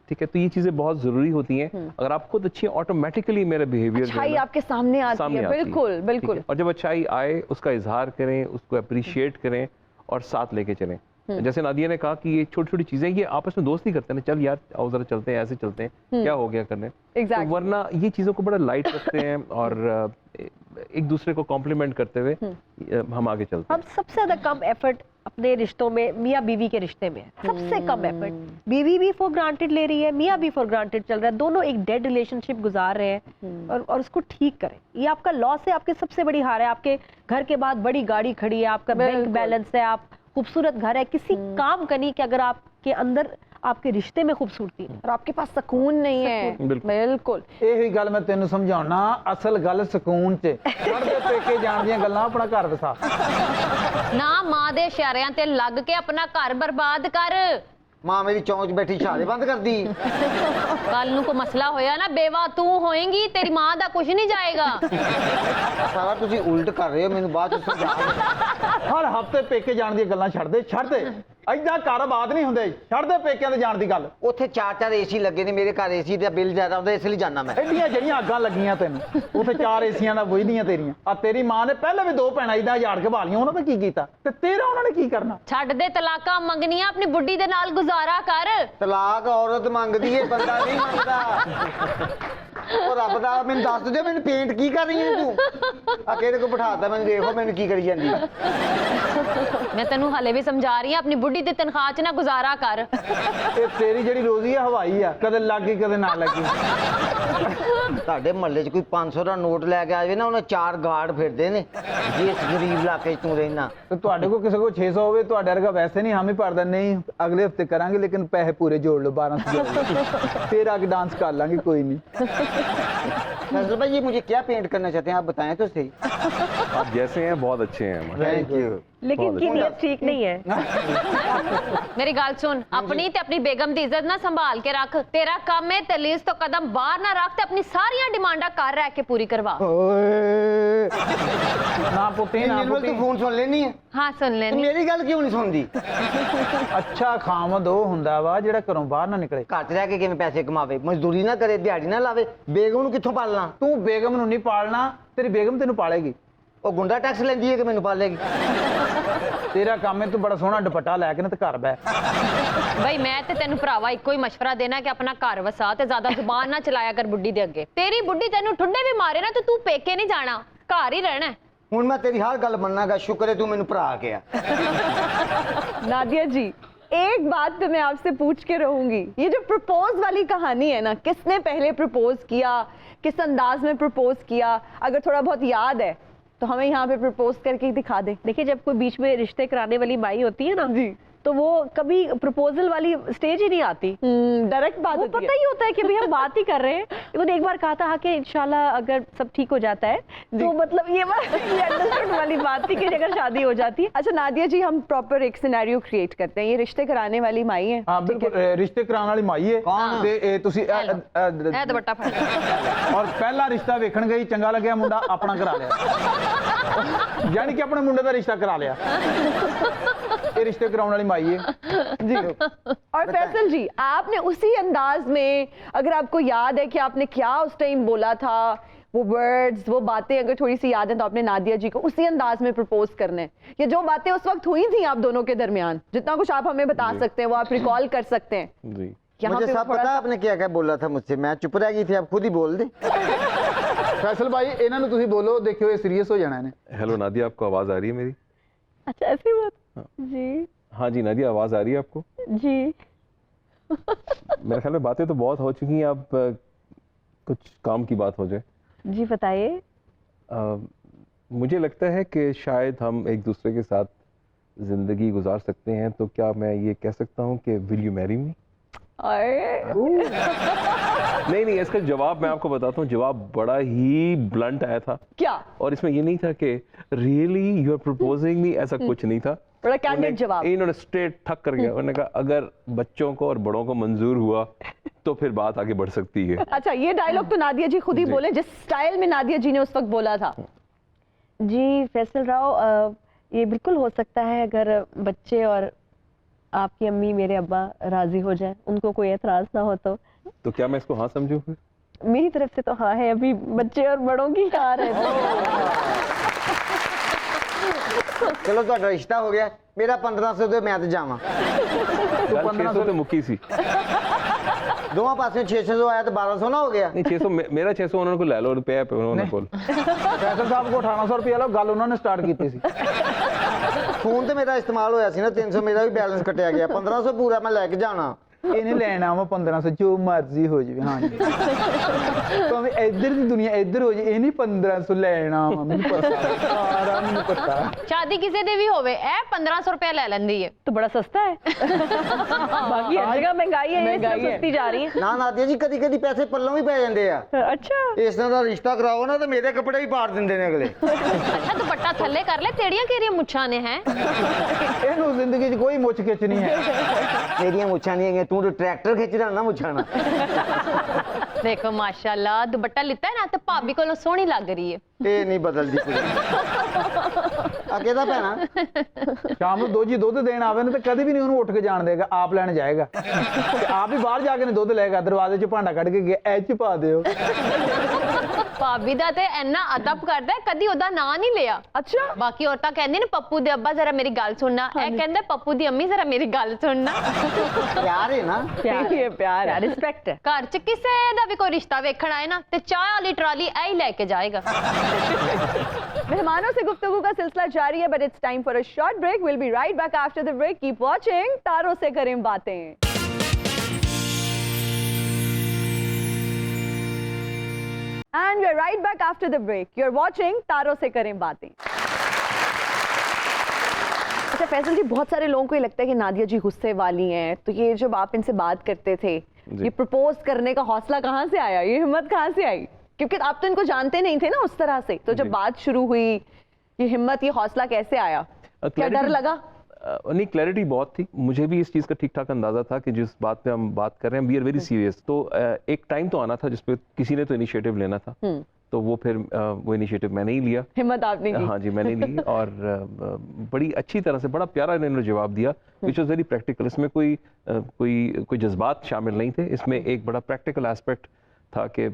ठीक है, तो ये चीज़ें बहुत ज़रूरी होती हैं। अगर आप खुद अच्छी, ऑटोमेटिकली मेरा बिहेवियर अच्छाई आपके सामने आती है। बिल्कुल बिल्कुल। और जब अच्छाई आए उसका इजहार करें, उसको अप्रिशिएट करें और साथ लेके चलें। जैसे नादिया ने कहा कि ये छोटी छोटी चीजें, ये आपस में दोस्त नहीं करते ना, चल यार आओ जरा चलते हैं, ऐसे चलते हैं, क्या हो गया करने। Exactly. तो वरना ये चीज़ों को बड़ा लाइट रखते हैं और एक दूसरे को कॉम्प्लीमेंट करते हुए हम आगे चलते हैं। हम सबसे ज्यादा कम एफर्ट अपने रिश्तों में मियाँ बीवी के रिश्ते में है, सबसे कम एफर्ट। बीवी भी फॉर ग्रांटेड ले रही है, मियाँ भी फॉर ग्रांटेड चल रहा है, दोनों एक डेड रिलेशनशिप गुजार रहे हैं और उसको ठीक करें। ये आपका लॉस है, आपकी सबसे बड़ी हार है। आपके घर के बाद बड़ी गाड़ी खड़ी है, आपका बैंक बैलेंस है, आप खूबसूरत घर है, किसी काम का नहीं कि अगर आपके अंदर आपके रिश्ते में खूबसूरती है और आपके पास सुकून नहीं है। बिल्कुल। ਇਹੀ ਗੱਲ ਮੈਂ ਤੈਨੂੰ ਸਮਝਾਉਣਾ, ਅਸਲ ਗੱਲ ਸਕੂਨ 'ਚ ਚੜ੍ਹਦੇ ਪੇਕੇ ਜਾਣ ਦੀਆਂ ਗੱਲਾਂ, ਆਪਣਾ ਘਰ ਵਸਾ। ਨਾ ਮਾਂ ਦੇ ਇਸ਼ਾਰਿਆਂ ਤੇ ਲੱਗ ਕੇ ਆਪਣਾ ਘਰ ਬਰਬਾਦ ਕਰ। ਮਾਂ ਮੇਰੀ ਚੌਂਚ ਬੈਠੀ ਛਾਲੇ ਬੰਦ ਕਰਦੀ। ਕੱਲ ਨੂੰ ਕੋਈ ਮਸਲਾ ਹੋਇਆ ਨਾ, ਬੇਵਾ ਤੂੰ ਹੋਏਂਗੀ, ਤੇਰੀ ਮਾਂ ਦਾ ਕੁਝ ਨਹੀਂ ਜਾਏਗਾ। ਸਾਰਾ ਤੁਸੀਂ ਉਲਟ ਕਰ ਰਹੇ ਹੋ, ਮੈਨੂੰ ਬਾਅਦ ਚ ਸਮਝਾ। ਹਰ ਹਫਤੇ ਪੇਕੇ ਜਾਣ ਦੀਆਂ ਗੱਲਾਂ ਛੱਡ ਦੇ। ਐਦਾਂ ਘਰ ਆਬਾਦ ਨਹੀਂ ਹੁੰਦੇ, ਛੱਡ ਦੇ ਪੇਕਿਆਂ ਤੇ ਜਾਣ ਦੀ ਗੱਲ। ਉੱਥੇ 4-4 ਏਸੀ ਲੱਗੇ ਨੇ, ਮੇਰੇ ਘਰ ਏਸੀ ਦਾ ਬਿੱਲ ਜ਼ਿਆਦਾ ਆਉਂਦਾ, ਇਸ ਲਈ ਜਾਣਾ ਮੈਂ। ਐਡੀਆਂ ਜਿਹੜੀਆਂ ਅੱਗਾਂ ਲੱਗੀਆਂ ਤੈਨੂੰ, ਉੱਥੇ 4 ਏਸੀਆਂ ਨਾਲ ਬੁਝਦੀਆਂ ਤੇਰੀਆਂ। ਆ ਤੇਰੀ ਮਾਂ ਨੇ ਪਹਿਲਾਂ ਵੀ 2 ਭੈਣਾਂ ਇਦਾਂ ਝਾੜ ਕੇ ਭਾਲੀਆਂ, ਉਹਨਾਂ ਦਾ ਕੀ ਕੀਤਾ ਤੇ ਤੇਰਾ ਉਹਨਾਂ ਨੇ ਕੀ ਕਰਨਾ। ਛੱਡ ਦੇ ਤਲਾਕਾਂ ਮੰਗਣੀਆਂ, ਆਪਣੀ ਬੁੱਢੀ ਦੇ ਨਾਲ ਗੁਜ਼ਾਰਾ ਕਰ। ਤਲਾਕ ਔਰਤ ਮੰਗਦੀ ਏ, ਬੰਦਾ ਨਹੀਂ ਮੰਗਦਾ। ਉਹ ਰੱਬ ਦਾ ਮੈਨੂੰ ਦੱਸ ਦੇ, ਮੈਨੂੰ ਪੇਂਟ ਕੀ ਕਰ ਰਹੀ ਹੈ ਤੂੰ? ਆ ਕਿਹੜੇ ਕੋ ਬਿਠਾਤਾ ਮੈਨੂੰ, ਦੇਖੋ ਮੈਨੂੰ ਕੀ ਕਰੀ ਜਾਂਦੀ। ਮੈਂ ਤੈਨੂੰ ਹਲੇ ਵੀ ਸਮਝਾ ਰਹੀ ਹਾਂ, ਆਪਣੀ ਬੁੱਢੀ ਦੀ ਤਨਖਾਹ 'ਚ ਨਾ ਗੁਜ਼ਾਰਾ ਕਰ। ਇਹ ਤੇਰੀ ਜਿਹੜੀ ਰੋਜ਼ੀ ਆ ਹਵਾਈ ਆ, ਕਦੇ ਲੱਗੀ ਕਦੇ ਨਾ ਲੱਗੀ। ਤੁਹਾਡੇ ਮਹੱਲੇ 'ਚ ਕੋਈ 500 ਦਾ ਨੋਟ ਲੈ ਕੇ ਆਵੇ ਨਾ, ਉਹਨਾਂ 4 ਗਾਰਡ ਫਿਰਦੇ ਨੇ। ਜਿਸ ਗਰੀਬ ਇਲਾਕੇ 'ਚ ਤੂੰ ਰਹਿਣਾ, ਤੇ ਤੁਹਾਡੇ ਕੋਲ ਕਿਸੇ ਕੋਲ 600 ਹੋਵੇ, ਤੁਹਾਡੇ ਵਰਗਾ ਵੈਸੇ ਨਹੀਂ ਹਾਮੀ ਭਰਦਾ, ਨਹੀਂ ਅਗਲੇ ਹਫਤੇ ਕਰਾਂਗੇ, ਲੇਕਿਨ ਪੈਸੇ ਪੂਰੇ ਜੋੜ ਲਓ, 1200 ਜੋੜ ਲਓ, ਫਿਰ ਆ ਕੇ डांस कर लांगे, कोई नहीं। फैसल भाई ये मुझे क्या पेंट करना चाहते हैं, आप बताएं तो सही। आप जैसे हैं बहुत अच्छे हैं। Thank you. लेकिन इनकी नीयत ठीक नहीं है। मेरी गल सुन, अपनी ते अपनी बेगम दी इज्जत ना संभाल के रख। तेरा काम है तलीस तो कदम बाहर ना रख, ते अपनी सारियां डिमांडा कर रह के पूरी करवा। ना पुट्टी ना पुट्टी, तू फोन सुन लेनी है। हाँ सुन ले। मेरी गल क्यों नहीं सुनदी? अच्छा खामद ਉਹ ਹੁੰਦਾ ਵਾ ਜਿਹੜਾ ਘਰੋਂ ਬਾਹਰ ਨਾ ਨਿਕਲੇ, ਘਰ 'ਚ ਰਹਿ ਕੇ ਕਿਵੇਂ ਪੈਸੇ ਕਮਾਵੇ, ਮਜ਼ਦੂਰੀ ਨਾ ਕਰੇ, ਦਿਹਾੜੀ ਨਾ ਲਾਵੇ, ਬੇਗਮ ਨੂੰ ਕਿੱਥੋਂ ਪਾਲਣਾ? ਤੂੰ ਬੇਗਮ ਨੂੰ ਨਹੀਂ ਪਾਲਣਾ, ਤੇਰੀ ਬੇਗਮ ਤੈਨੂੰ ਪਾਲੇਗੀ। ਉਹ ਗੁੰਡਾ ਟੈਕਸ ਲੈਂਦੀ ਹੈ ਕਿ ਮੈਨੂੰ ਪਾਲੇਗੀ? ਤੇਰਾ ਕੰਮ ਹੈ ਤੂੰ ਬੜਾ ਸੋਹਣਾ ਦੁਪੱਟਾ ਲੈ ਕੇ ਨਾ ਤੇ ਘਰ ਬੈ। भाई मैं ते तेनू भरावा इको ही मशवरा देना कि अपना घर वसा ते ज्यादा जुबान ना चलाया कर बुड्ढी दे अगे। तेरी बुड्ढी तेनू ठुंडे भी मारे ना तो तू पेके नहीं जाना, घर ही रहना है। ਹੁਣ ਮੈਂ ਤੇਰੀ ਹਰ ਗੱਲ ਮੰਨਾਂਗਾ, ਸ਼ੁਕਰ ਹੈ ਤੂੰ ਮੈਨੂੰ ਭਰਾ ਗਿਆ। नादिया जी, एक बात तो मैं आपसे पूछ के रहूंगी, ये जो प्रपोज वाली कहानी है ना, किसने पहले प्रपोज किया, किस अंदाज में प्रपोज किया, अगर थोड़ा बहुत याद है तो हमें यहाँ पे प्रपोज करके दिखा दे। देखिए जब कोई बीच में रिश्ते कराने वाली माई होती है ना जी, तो वो कभी प्रपोजल वाली स्टेज ही नहीं आती। डायरेक्ट बात वो होती पता है। ही होता है कि भाई हम बात ही कर रहे हैं। उन्होंने एक बार कहा था कि इंशाल्लाह अगर सब ठीक हो जाता है तो मतलब ये अंडरस्टैंड वाली बात थी कि अगर शादी हो जाती है। अच्छा नादिया जी, हम प्रॉपर एक सिनेरियो क्रिएट करते हैं। ये रिश्ते कराने वाली माई है। ਹਾਂ ਬਿਲਕੁਲ, ਰਿਸ਼ਤੇ ਕਰਾਉਣ ਵਾਲੀ ਮਾਈ ਹੈ ਕੌਣ? ਤੇ ਇਹ ਤੁਸੀਂ है दुपट्टा फड़। ਔਰ ਪਹਿਲਾ ਰਿਸ਼ਤਾ ਵੇਖਣ ਗਈ, ਚੰਗਾ ਲੱਗਿਆ ਮੁੰਡਾ, ਆਪਣਾ ਕਰਾ ਲਿਆ, ਯਾਨੀ ਕਿ ਆਪਣੇ ਮੁੰਡੇ ਦਾ ਰਿਸ਼ਤਾ ਕਰਾ ਲਿਆ। ਇਹ ਰਿਸ਼ਤੇ ਕਰਾਉਣ ਵਾਲੀ ਮਾਈ ਹੈ जी। और फैसल जी, आपने उसी अंदाज में, अगर आपको याद है कि आपने क्या उस टाइम बोला था, वो वर्ड्स, वो बातें अगर थोड़ी सी याद है तो आपने नादिया जी को उसी अंदाज में प्रपोज करना है। ये जो बातें उस वक्त हुई थी आप दोनों के दरमियान, जितना कुछ आप हमें बता सकते हैं वो आप रिकॉल कर सकते हैं। जी यहाँ मुझे पे सब थोड़ा पता है सा- आपने क्या क्या बोला था मुझसे, मैं चुप रह गई थी, आप खुद ही बोल दे। ਫੈਸਲ ਭਾਈ ਇਹਨਾਂ ਨੂੰ ਤੁਸੀਂ ਬੋਲੋ, ਦੇਖਿਓ ਇਹ ਸੀਰੀਅਸ ਹੋ ਜਾਣਾ ਇਹਨੇ। हेलो नादिया, आपको आवाज़ आ रही है मेरी? अच्छा ऐसी बात जी। हाँ जी नादिया, आवाज आ रही है आपको? जी। मेरे ख्याल में बातें तो बहुत हो चुकी हैं, अब कुछ काम की बात हो जाए। जी बताइए। मुझे लगता है कि शायद हम एक दूसरे के साथ जिंदगी गुजार सकते हैं, तो क्या मैं ये कह सकता हूँ कि विल यू मैरी मी? नहीं, इसका जवाब मैं आपको बताता हूँ, जवाब बड़ा ही ब्लंट आया था। क्या? और इसमें ये नहीं था कि रियली यू आर प्रपोजिंग मी, ऐसा कुछ नहीं था। बड़ा कैंडिड जवाब। इन्होंने स्ट्रेट ठक कर गया, उन्होंने कहा अगर बच्चों को और बड़ों को मंजूर हुआ तो फिर बात आगे बढ़ सकती है। अच्छा, ये डायलॉग तो नादिया जी खुद ही बोले, जिस स्टाइल में नादिया जी ने उस वक्त बोला था। जी फैसल राव, ये बिल्कुल हो सकता है अगर बच्चे और आपकी अम्मी मेरे अब्बा राजी हो जाए, उनको कोई एतराज ना हो तो क्या मैं इसको हाँ समझूं फिर? मेरी तरफ से तो हाँ है, अभी बच्चे और बड़ों की हाँ है। चलो ਤੁਹਾਡਾ ਰਿਸ਼ਤਾ ਹੋ ਗਿਆ, ਮੇਰਾ 1500 ਦੇ ਮੈਂ ਤੇ ਜਾਵਾਂ। तू 1500 तो मुक्की सी। ਦੋਵਾਂ ਪਾਸਿਓਂ 600 ਆਇਆ ਤਾਂ 1200 ਨਾ ਹੋ ਗਿਆ। नहीं 600 मेरा 600 उन्होंने को ले लो रुपया पे उन्होंने कोल। ਫੈਸਲ ਸਾਹਿਬ ਕੋ 1800 ਰੁਪਏ ਲਓ, ਗੱਲ ਉਹਨਾਂ ਨੇ ਸਟਾਰਟ ਕੀਤੀ ਸੀ। ਫੋਨ ਤੇ ਮੇਰਾ ਇਸਤੇਮਾਲ ਹੋਇਆ ਸੀ ਨਾ, 300 ਮੇਰਾ ਵੀ ਬੈਲੈਂਸ ਕੱਟਿਆ ਗਿਆ, 1500 ਪੂਰਾ ਮੈਂ ਲੈ ਕੇ ਜਾਣਾ। ਇਹਨੇ ਲੈਣਾ ਵਾ 1500, ਜੋ ਮਰਜ਼ੀ ਹੋ ਜਾਵੇ। ਹਾਂ ਜੀ, ਭਾਵੇਂ ਇੱਧਰ ਦੀ ਦੁਨੀਆ ਇੱਧਰ ਹੋ ਜਾਏ, ਇਹ ਨਹੀਂ 1500 ਲੈਣਾ ਵਾ, ਮੈਨੂੰ ਪਤਾ ਸਾਰਾ, ਮੈਨੂੰ ਪਤਾ। शादी किसी दे भी होवे ए 1500 रुपया ले लेंदी है तो बड़ा सस्ता है। बाकी हर जगह महंगाई है, ये सब सस्ती जा रही है। ਨਾ ਨਾਦੀਆ ਜੀ, ਕਦੀ ਕਦੀ ਪੈਸੇ ਪੱਲੋਂ ਵੀ ਪੈ ਜਾਂਦੇ ਆ। अच्छा ਇਸ ਤਰ੍ਹਾਂ ਦਾ ਰਿਸ਼ਤਾ ਕਰਾਓ ਨਾ ਤਾਂ ਮੇਰੇ ਕੱਪੜੇ ਵੀ ਪਾੜ ਦਿੰਦੇ ਨੇ ਅਗਲੇ। अच्छा दुपट्टा थल्ले कर ले, तेड़ियां केड़ियां मुच्छां ने हैं। ਇਹਨੂੰ ਜ਼ਿੰਦਗੀ 'ਚ ਕੋਈ ਮੁੱਛ ਖਿੱਚ ਨਹੀਂ ਹੈ। ਮੇਰੀਆਂ ਮੁੱਛਾਂ ਨਹੀਂ ਹੈਗੀਆਂ, ਤੂੰ ਤਾਂ ਟਰੈਕਟਰ ਖਿੱਚਦਾ ਨਾ ਮੁੱਛਾਂ ਨਾਲ। देखो माशाल्लाह, दुपट्टा लिता है ना तो भाभी को सोहनी लग रही है। ਇਹ ਨਹੀਂ ਬਦਲਦੀ ਕੁੜੀ। ਆ ਕਿਹਦਾ ਭੈਣਾ? ਸ਼ਾਮ ਨੂੰ ਦੋਜੀ ਦੁੱਧ ਦੇਣ ਆਵੇ ਨਾ ਤਾਂ ਕਦੇ ਵੀ ਨਹੀਂ ਉਹਨੂੰ ਉੱਠ ਕੇ ਜਾਣ ਦੇਗਾ, ਆਪ ਲੈਣ ਜਾਏਗਾ। ਤੇ ਆਪ ਹੀ ਬਾਹਰ ਜਾ ਕੇ ਨਹੀਂ ਦੁੱਧ ਲਏਗਾ, ਦਰਵਾਜ਼ੇ 'ਚ ਭਾਂਡਾ ਕੱਢ ਕੇ ਗਿਆ, ਇਹ 'ਚ ਪਾ ਦਿਓ। भाभी दा ते इन्ना अदब करदा है, कदी ओदा नां नहीं लिया। अच्छा, बाकी औरतां कहंदी ने पप्पू दे अब्बा जरा मेरी गल सुनना, ए कहंदे पप्पू दी अम्मी जरा मेरी गल सुनना। ਪਿਆਰ ਹੈ ਨਾ। ये प्यार है। रिस्पेक्ट है। घर च किसे दा भी कोई रिश्ता वेखण आए ना ते चाय वाली ट्राली ऐ ही लेके जाएगा। मेहमानों से गुफ्तगू का सिलसिला जारी है, but it's time for a short break. Will be right back after the break. Keep watching तारों से करें बातें। And we're right back after the break. You're watching तारों से करें बातें। अच्छा फैसल जी, बहुत सारे लोगों को ये लगता है कि नादिया जी गुस्से वाली हैं, तो ये जब आप इनसे बात करते थे, ये प्रपोज करने का हौसला कहाँ से आया, ये हिम्मत कहाँ से आई? क्योंकि आप तो इनको जानते नहीं थे ना उस तरह से, तो जब बात शुरू हुई, ये हिम्मत, ये हौसला कैसे आया? क्या डर लगा? नहीं, क्लैरिटी बहुत थी। मुझे भी इस चीज़ का ठीक ठाक अंदाजा था कि जिस बात पे हम बात कर रहे हैं, वी आर वेरी सीरियस। तो एक टाइम तो आना था जिसपे किसी ने तो इनिशिएटिव लेना था, तो वो फिर वो इनिशिएटिव मैंने ही लिया। हिम्मत आपने की? हाँ जी, मैंने ली। और बड़ी अच्छी तरह से, बड़ा प्यारा इन्होंने जवाब दिया, विच वॉज वेरी प्रैक्टिकल। इसमें कोई जज्बात शामिल नहीं थे, इसमें एक बड़ा प्रैक्टिकल एस्पेक्ट था कि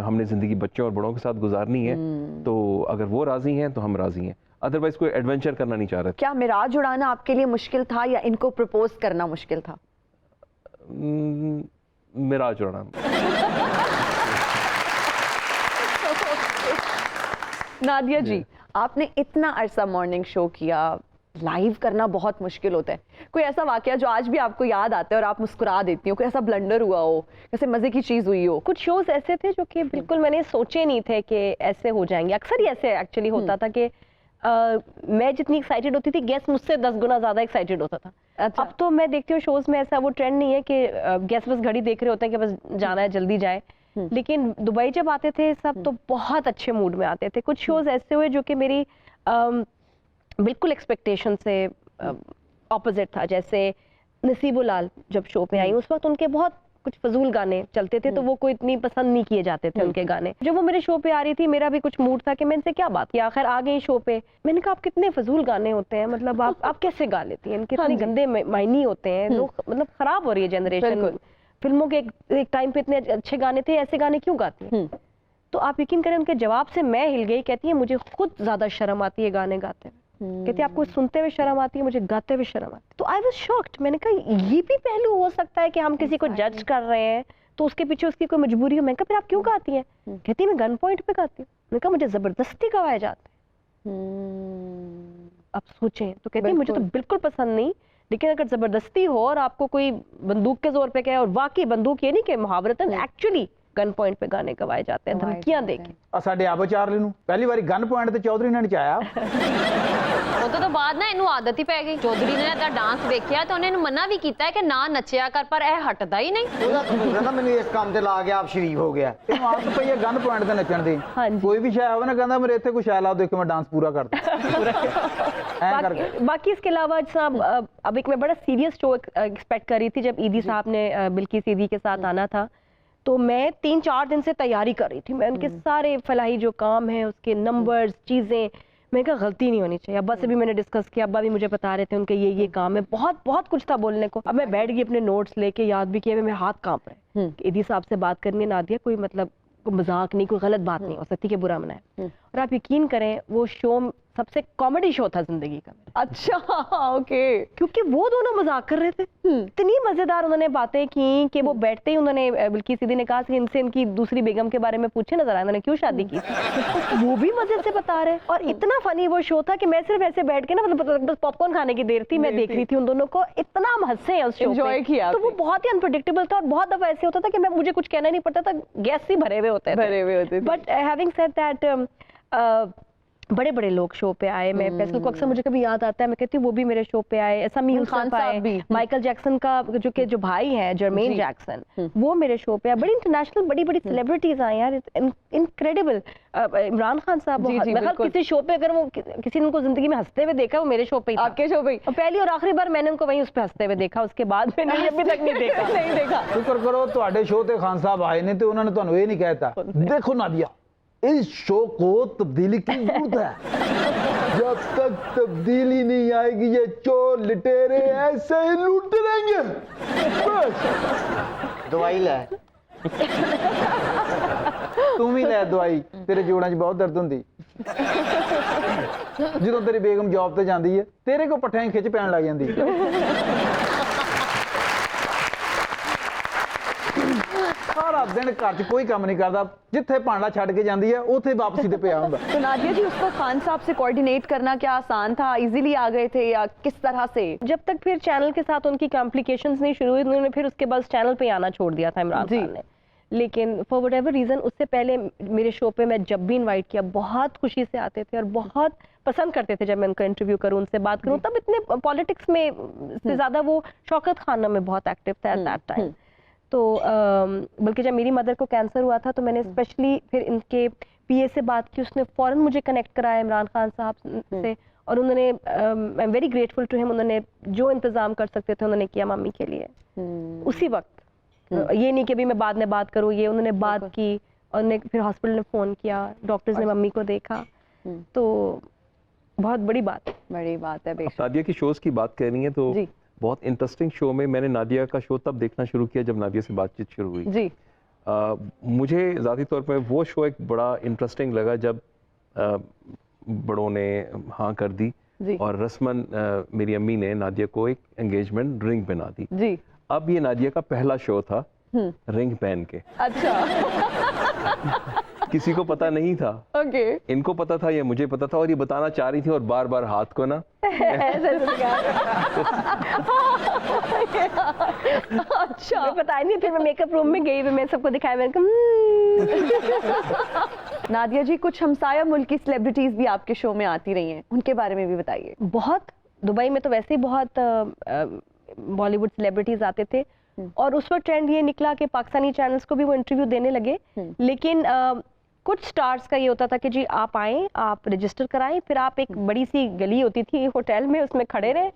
हमने ज़िंदगी बच्चों और बड़ों के साथ गुजारनी है, तो अगर वो राज़ी हैं तो हम राज़ी हैं, अदरवाइज कोई एडवेंचर करना नहीं चाह रहे। क्या मिराज उड़ाना आपके लिए मुश्किल था या इनको प्रपोज करना मुश्किल था? मिराज उड़ाना। नादिया जी, आपने इतना अरसा मॉर्निंग शो किया, लाइव करना बहुत मुश्किल होता है। कोई ऐसा वाकया जो आज भी आपको याद आता है और आप मुस्कुरा देती हो? कोई ऐसा ब्लंडर हुआ हो, जैसे मजे की चीज हुई हो? कुछ शोज ऐसे थे जो कि बिल्कुल मैंने सोचे नहीं थे कि ऐसे हो जाएंगे। अक्सर ही ऐसे एक्चुअली होता था कि मैं जितनी एक्साइटेड होती थी, गेस्ट मुझसे 10 गुना ज्यादा एक्साइटेड होता था। अच्छा। अब तो मैं देखती हूँ शोज में ऐसा वो ट्रेंड नहीं है कि गेस्ट बस घड़ी देख रहे होते हैं कि बस जाना है, जल्दी जाए। लेकिन दुबई जब आते थे सब तो बहुत अच्छे मूड में आते थे। कुछ शोज ऐसे हुए जो कि मेरी बिल्कुल एक्सपेक्टेशन से ऑपोजिट था। जैसे नसीबुलाल जब शो पे आई, उस वक्त उनके बहुत कुछ फजूल गाने चलते थे, तो वो कोई इतनी पसंद नहीं किए जाते थे उनके गाने। जब वो मेरे शो पे आ रही थी, मेरा भी कुछ मूड था कि मैं इनसे क्या बात की, आखिर आ गई शो पे। मैंने कहा आप कितने फजूल गाने होते हैं, मतलब आप कैसे गा लेती हैं, इनके इतने गंदे मायनी होते हैं, लोग मतलब खराब हो रही है जनरेशन। फिल्मों के एक टाइम पे इतने अच्छे गाने थे, ऐसे गाने क्यों गाती हैं? तो आप यकीन करें उनके जवाब से मैं हिल गई। कहती है मुझे खुद ज्यादा शर्म आती है गाने गाते हुए। कहती है आपको सुनते हुए शर्म आती है, मुझे गाते हुए शर्म आती है। तो आई वाज शॉक्ड। मैंने कहा ये भी पहलू हो सकता है कि हम किसी को जज कर रहे हैं तो उसके पीछे उसकी कोई मजबूरी हो। मैंने कहा फिर आप क्यों गाती हैं? कहती है मैं गन पॉइंट पे गाती हूँ। मैंने कहा मुझे जबरदस्ती गवाए जाते हैं। अब सोचें। तो कहती है मुझे तो बिल्कुल पसंद नहीं, लेकिन अगर जबरदस्ती हो और आपको कोई बंदूक के जोर पे कहे, और वाकई बंदूक ये नहीं कि मुहावरतन एक्चुअली गन पॉइंट पे गाने गवाए जाते हैं, धमकियां देके। ਆ ਸਾਡੇ ਆਬੋ ਚਾਰਲੀ ਨੂੰ ਪਹਿਲੀ ਵਾਰੀ ਗਨ ਪੁਆਇੰਟ ਤੇ ਚੌਧਰੀ ਨੇ ਨਚਾਇਆ। ਉਹ ਤੋਂ ਬਾਅਦ ਨਾ ਇਹਨੂੰ ਆਦਤ ਹੀ ਪੈ ਗਈ। ਚੌਧਰੀ ਨੇ ਇਹਦਾ ਡਾਂਸ ਦੇਖਿਆ ਤੇ ਉਹਨੇ ਇਹਨੂੰ ਮਨਾ ਵੀ ਕੀਤਾ ਹੈ ਕਿ ਨਾ ਨੱਚਿਆ ਕਰ, ਪਰ ਇਹ ਹਟਦਾ ਹੀ ਨਹੀਂ। ਉਹਦਾ ਕਸੂਰ ਹੈ ਨਾ, ਮੈਨੂੰ ਇਸ ਕੰਮ ਤੇ ਲਾ ਕੇ ਆਪ ਸ਼ਰੀਫ ਹੋ ਗਿਆ। ਇਹਨੂੰ ਆਦਤ ਪਈ ਹੈ ਗਨ ਪੁਆਇੰਟ ਤੇ ਨੱਚਣ ਦੀ। ਕੋਈ ਵੀ ਸ਼ਾਇਦ ਹੋਵੇ ਨਾ ਕਹਿੰਦਾ ਮੇਰੇ ਇੱਥੇ ਕੋਈ ਸ਼ਾਇਦ ਲਾ ਦੇਖ ਕੇ मैं डांस पूरा कर बाकी इसके अलावा अब एक मैं बड़ा सीरियस शो एक्सपेक्ट कर रही थी जब ईदी साहब ने बिल्किस ईदी के साथ आना था, तो मैं 3-4 दिन से तैयारी कर रही थी। मैं उनके सारे फलाही जो काम है उसके नंबर्स चीज़ें, मैं कहा गलती नहीं होनी चाहिए। अब्बा से भी मैंने डिस्कस किया, अब्बा भी मुझे बता रहे थे उनके ये काम है, बहुत बहुत कुछ था बोलने को। अब मैं बैठ गई अपने नोट्स लेके, याद भी किया, मेरे हाथ कांप रहे हैं। ईदी साहब से बात करनी है नादिया, कोई मतलब कोई मजाक नहीं, कोई गलत बात नहीं हो सकती कि बुरा मनाए। और आप यकीन करें वो शो सबसे कॉमेडी शो था जिंदगी का। अच्छा, ओके। क्योंकि वो दोनों मजाक कर रहे थे, इतनी मजेदार उन्होंने बातें की कि वो बैठते ही उन्होंने बिल्किस सीधी ने कहा कि इनसे इनकी दूसरी बेगम के बारे में पूछे नजर आया, उन्होंने क्यों शादी की। वो भी मजे से बता रहे, और इतना फनी वो शो था कि मैं सिर्फ ऐसे बैठ के ना, मतलब बस पॉपकॉर्न खाने की देर थी, मैं देख रही थी उन दोनों को, इतना हम हंसे हैं उस शो एंजॉय किया। तो वो बहुत ही अनप्रेडिक्टेबल था, और बहुत दफा ऐसे होता था कि मैं मुझे कुछ कहना नहीं पड़ता था, गैस ही भरे हुए होते थे। बट हैविंग सेड दैट बड़े बड़े लोग शो पे आए। मैं फैसल को अक्सर मुझे कभी याद आता है, मैं कहती हूँ वो भी मेरे शो पे आए, समी खान आए, माइकल जैक्सन का जो भाई है जर्मेन जैक्सन, वो मेरे शो पे आए। बड़ी इंटरनेशनल बड़ी बड़ी सेलिब्रिटीज आए यार, इनक्रेडिबल। इमरान खान साहब, किसी शो पे अगर वो किसी ने उनको जिंदगी में हंसते हुए देखा, वो मेरे शो पे ही, आपके शो पे। पहली और आखिरी बार मैंने उनको वहीं उस पे हंसते हुए देखा, उसके बाद मैंने अभी तक नहीं देखा। नहीं देखा। शुक्र करो ਤੁਹਾਡੇ शो ਤੇ खान साहब आए ने, तो उन्होंने ਤੁਹਾਨੂੰ ਇਹ नहीं कहता देखो नादिया इस शो को तब्दीली की जरूरत है, जब तक तब्दीली नहीं आएगी ये चोर लुटेरे ऐसे ही लूटते रहेंगे। बस ਦਵਾਈ ਲੈ। ਤੂੰ ਵੀ ਲੈ ਦਵਾਈ, ਤੇਰੇ ਜੋੜਾਂ 'ਚ ਬਹੁਤ ਦਰਦ ਹੁੰਦੀ। ਜਦੋਂ ਤੇਰੀ ਬੇਗਮ ਜੌਬ ਤੇ ਜਾਂਦੀ ਹੈ, ਤੇਰੇ ਕੋ ਪੱਠਿਆਂ 'ਚ ਖਿੱਚ ਪੈਣ ਲੱਗ ਜਾਂਦੀ। सारा दिन घर च कोई काम नहीं करता, जिथे भांडा छड़ के जाती है उथे वापसी ते पिया हुंदा। तो नादिया जी, उसको खान साहब से कोऑर्डिनेट करना क्या आसान था, इजीली आ गए थे या किस तरह से? जब तक फिर चैनल के साथ उनकी कॉम्प्लिकेशंस नहीं शुरू हुई, उन्होंने फिर उसके बाद चैनल पे आना छोड़ दिया था इमरान खान ने। लेकिन फॉर वट एवर रीजन उससे पहले मेरे शो पे मैं जब भी इनवाइट किया बहुत खुशी से आते थे और बहुत पसंद करते थे जब मैं उनका इंटरव्यू करूं, उनसे बात करूं। तब इतने पॉलिटिक्स में से ज्यादा वो शौकत खाना में बहुत एक्टिव था एट दैट टाइम। तो बल्कि जब मेरी मदर को कैंसर हुआ था तो मैंने स्पेशली फिर इनके पीए से बात की, उसने फौरन मुझे कनेक्ट कराया इमरान खान साहब से, और उन्होंने I am very grateful to him, उन्होंने जो इंतजाम कर सकते थे उन्होंने किया मम्मी के लिए उसी वक्त। ये नहीं कि अभी मैं बाद में बात करूँ, ये उन्होंने बात की, और उन्होंने फिर हॉस्पिटल में फ़ोन किया, डॉक्टर्स ने मम्मी को देखा, तो बहुत बड़ी बात है। नादिया की शोज़ की बात कर रही हैं तो बहुत इंटरेस्टिंग शो में मैंने नादिया का शो तब देखना शुरू किया जब नादिया से बातचीत शुरू हुई जी। मुझे ज़ाती तौर पर वो शो एक बड़ा इंटरेस्टिंग लगा जब बड़ों ने हाँ कर दी और रस्मन मेरी अम्मी ने नादिया को एक एंगेजमेंट रिंग पहना दी जी। अब ये नादिया का पहला शो था रिंग पहन के। अच्छा। किसी को पता नहीं था। ओके। इनको पता था या मुझे पता था, और ये बताना चाह रही थी और बार बार हाथ को ना अच्छा, मैं पता नहीं। फिर मैं मेकअप रूम में गई, मैं सबको दिखाया, मैंने कहा नादिया जी, कुछ हमसाया मुल्क की सेलिब्रिटीज भी आपके शो में आती रही हैं, उनके बारे में भी बताइए। बहुत, दुबई में तो वैसे ही बहुत बॉलीवुड सेलिब्रिटीज आते थे, और उस वक्त ट्रेंड ये निकला कि पाकिस्तानी चैनल्स को भी वो इंटरव्यू देने लगे। लेकिन कुछ स्टार्स का ये होता था कि जी आप आएँ, आप रजिस्टर कराएं, फिर आप एक बड़ी सी गली होती थी होटल में, उसमें खड़े रहें,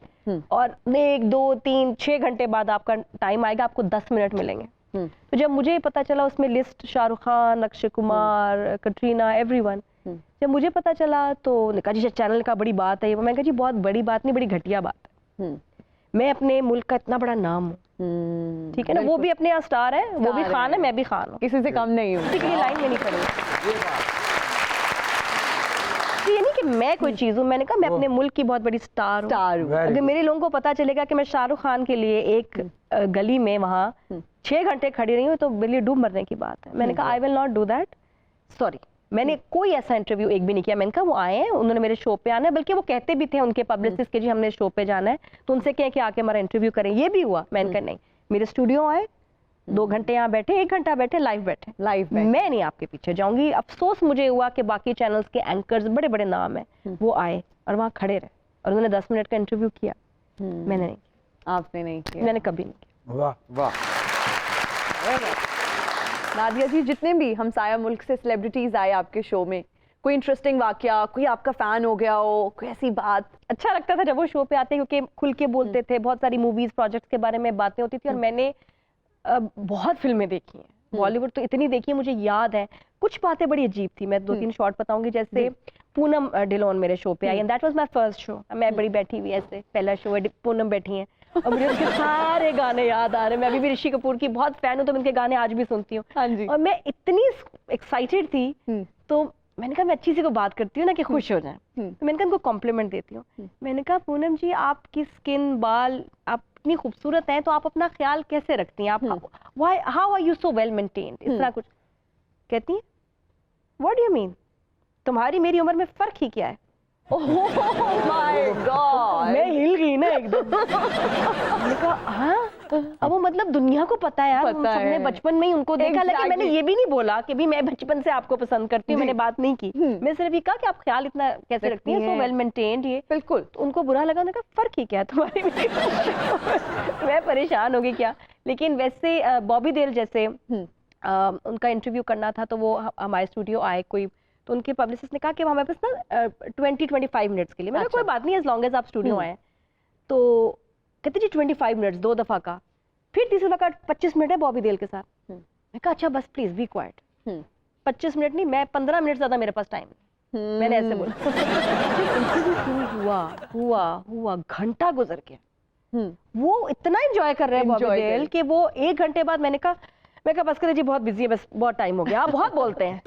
और 1, 2, 3, 6 घंटे बाद आपका टाइम आएगा, आपको 10 मिनट मिलेंगे। तो जब मुझे पता चला उसमें लिस्ट शाहरुख खान, अक्षय कुमार, कटरीना, एवरीवन, जब मुझे पता चला तो कहा जी चैनल का बड़ी बात है। मैं कहा जी बहुत बड़ी बात नहीं, बड़ी घटिया बात है। मैं अपने मुल्क का इतना बड़ा नाम हूँ, ठीक है ना, वो भी अपने यहाँ स्टार है, वो भी खान है, मैं भी खान हूँ, किसी से कम नहीं हूँ, किसी के लिए लाइन में नहीं खड़ी। ये नहीं कि मैं कोई चीज हूँ, मैंने कहा मैं अपने मुल्क की बहुत बड़ी स्टार हूँ। अगर मेरे लोगों को पता चलेगा कि मैं शाहरुख खान के लिए एक गली में वहाँ 6 घंटे खड़ी रही हूँ तो मेरे लिए डूब मरने की बात है। मैंने कहा I will not do that, sorry. मैंने कोई ऐसा इंटरव्यू एक भी नहीं किया। मैंने कहा वो आए हैं, उन्होंने मेरे शो पे आना है, बल्कि वो कहते भी थे उनके पब्लिसिस्ट के जी हमने शो पे जाना है, तो उनसे कहें कि आके हमारा इंटरव्यू करें। ये भी हुआ। मैंने कहा नहीं, मेरे स्टूडियो आए, 2 घंटे यहाँ बैठे, 1 घंटा बैठे, लाइव बैठे, मैं नहीं आपके पीछे जाऊंगी। अफसोस मुझे हुआ कि बाकी चैनल्स के एंकर्स बड़े बड़े नाम है, वो आए और वहाँ खड़े रहे और उन्होंने 10 मिनट का इंटरव्यू किया। मैंने नहीं किया। आपने नहीं किया? मैंने कभी नहीं किया। वाह वाह। नादिया जी, जितने भी हमसाया मुल्क से सेलिब्रिटीज आए आपके शो में, कोई इंटरेस्टिंग वाकया, कोई आपका फैन हो गया हो, कोई ऐसी बात? अच्छा लगता था जब वो शो पे आते, क्योंकि खुल के बोलते थे, बहुत सारी मूवीज प्रोजेक्ट्स के बारे में बातें होती थी। और मैंने बहुत फिल्में देखी हैं, बॉलीवुड तो इतनी देखी है, मुझे याद है कुछ बातें बड़ी अजीब थी। मैं 2-3 शॉर्ट बताऊंगी। जैसे पूनम डिलोन मेरे शो पे आई, and that was my first show. मैं बड़ी बैठी हुई ऐसे, पहला शो है, पूनम बैठी हैं और मुझे उनके सारे गाने याद आ रहे हैं। मैं अभी भी ऋषि कपूर की बहुत फैन हूँ, तो मैं उनके गाने आज भी सुनती हूँ। हाँ जी। और मैं इतनी एक्साइटेड थी, तो मैंने कहा मैं अच्छी सी को बात करती हूँ ना कि खुश हो जाए, तो मैंने कहा उनको कॉम्प्लीमेंट देती हूँ। मैंने कहा पूनम जी, आपकी स्किन, बाल, आप इतनी खूबसूरत हैं, तो आप अपना ख्याल कैसे रखती हैं? आप how are you so well maintained? इस तरह कुछ कहती हैं। What do you mean? तुम्हारी मेरी उम्र में फर्क ही क्या है? ओह माय गॉड, मैं हिल गई ना एकदम। मैंने कहा हाँ, अब वो मतलब दुनिया को पता है यार, हम पता सबने है। बचपन में ही उनको देखा। लेकिन मैंने Exactly. ये भी नहीं बोला कि भी मैं बचपन से आपको पसंद करती हूँ, मैंने बात नहीं की। मैं सिर्फ ये कहा कि आप ख्याल इतना कैसे रखती हैं, सो वेल मेंटेन्ड। ये बिल्कुल। तो उनको बुरा लगा, उन्होंने कहा फर्क ही क्या है तुम्हारी मेरी? मैं परेशान हो गई क्या। लेकिन वैसे बॉबी देओल जैसे उनका इंटरव्यू करना था, तो वो हमारे स्टूडियो आए कोई, तो उनके पब्लिसिस्ट ने कहा कि हमारे पास ना 20-25 मिनट्स के लिए। मैंने कोई बात नहीं, एज लॉन्ग एज आप स्टूडियो आए। तो कहते जी 25 मिनट्स 2 दफा का, फिर तीसरी दफा 25 मिनट है बॉबी देओल के साथ। मैं कहा अच्छा बस प्लीज बी क्वाइट। 25 मिनट नहीं, मैं 15 मिनट ज्यादा मेरे पास टाइम। मैंने ऐसे बोला। इंटरव्यू शुरू हुआ, घंटा गुजर गया। वो इतना एंजॉय कर रहे हैं बॉबी देओल कि वो 1 घंटे बाद मैंने कहा बस करें जी, बहुत बिजी है, बस बहुत टाइम हो गया, आप बहुत बोलते हैं।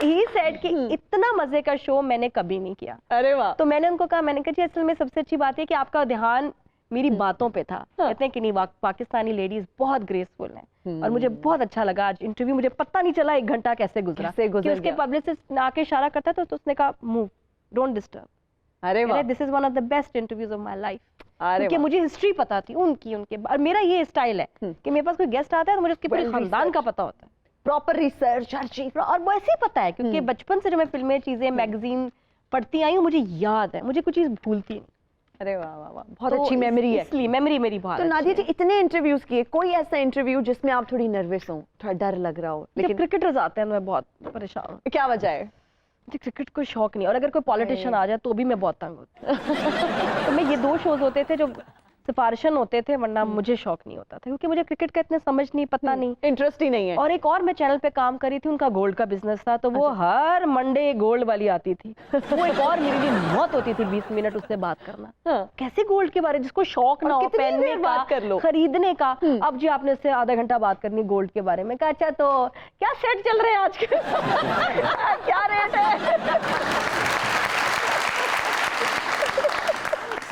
ही सेड कि इतना मजे का शो मैंने कभी नहीं किया। अरे वाह। तो मैंने उनको कहा, मैंने कहा जी असल में सबसे अच्छी बात है कि आपका ध्यान मेरी बातों पे था। कहते हैं कि नहीं, पाकिस्तानी लेडीज बहुत ग्रेसफुल हैं। और मुझे बहुत अच्छा लगा आज इंटरव्यू, मुझे पता नहीं चला 1 घंटा कैसे गुजरा। कि उसके पब्लिसिस्ट आके इशारा करता था, तो उसने कहा मूव, डोंट डिस्टर्ब। अरे वाह, this is one of the best interviews of my life. अरे क्योंकि मुझे हिस्ट्री पता थी उनकी, और मेरा ये स्टाइल है कि मेरे पास कोई गेस्ट आता है तो मुझे उसके पूरे खानदान का पता होता है, प्रॉपर रिसर्च हर चीज। और वो ऐसे ही पता है, क्योंकि बचपन से जो मैं फिल्में, चीजें, मैगजीन पढ़ती आई हूँ, मुझे याद है, मुझे कुछ चीज भूलती नहीं। अरे वाह वाह वाह, बहुत अच्छी मेमोरी है। इसलिए मेमोरी मेरी बहुत। तो नादिया जी, इतने इंटरव्यूज किए, कोई ऐसा इंटरव्यू जिसमें आप थोड़ी नर्वस हो, थोड़ा डर लग रहा हो? लेकिन क्रिकेटर्स आते हैं मैं बहुत परेशान हूँ। क्या वजह है? मुझे क्रिकेट को शौक नहीं, और अगर कोई पॉलिटिशियन आ जाए तो भी मैं बहुत तंग होती हूँ। तो मैं ये 2 शोज होते थे जो सिफारिशन होते थे, वरना मुझे शौक नहीं होता था, क्योंकि मुझे क्रिकेट का इतने समझ नहीं, पता नहीं, इंटरेस्ट ही नहीं है। और एक और मैं चैनल पे काम कर रही थी, उनका गोल्ड का बिजनेस था, तो वो हर मंडे गोल्ड वाली आती थी। वो एक और मेरे लिए मौत होती थी 20 मिनट उससे बात करना। कैसे गोल्ड के बारे, जिसको शौक ना हो पहनने का, बात कर लो, खरीदने का। अब जी आपने उससे आधा घंटा बात करनी गोल्ड के बारे में। कहा अच्छा तो क्या सेट चल रहे हैं आज के? क्या रेट है?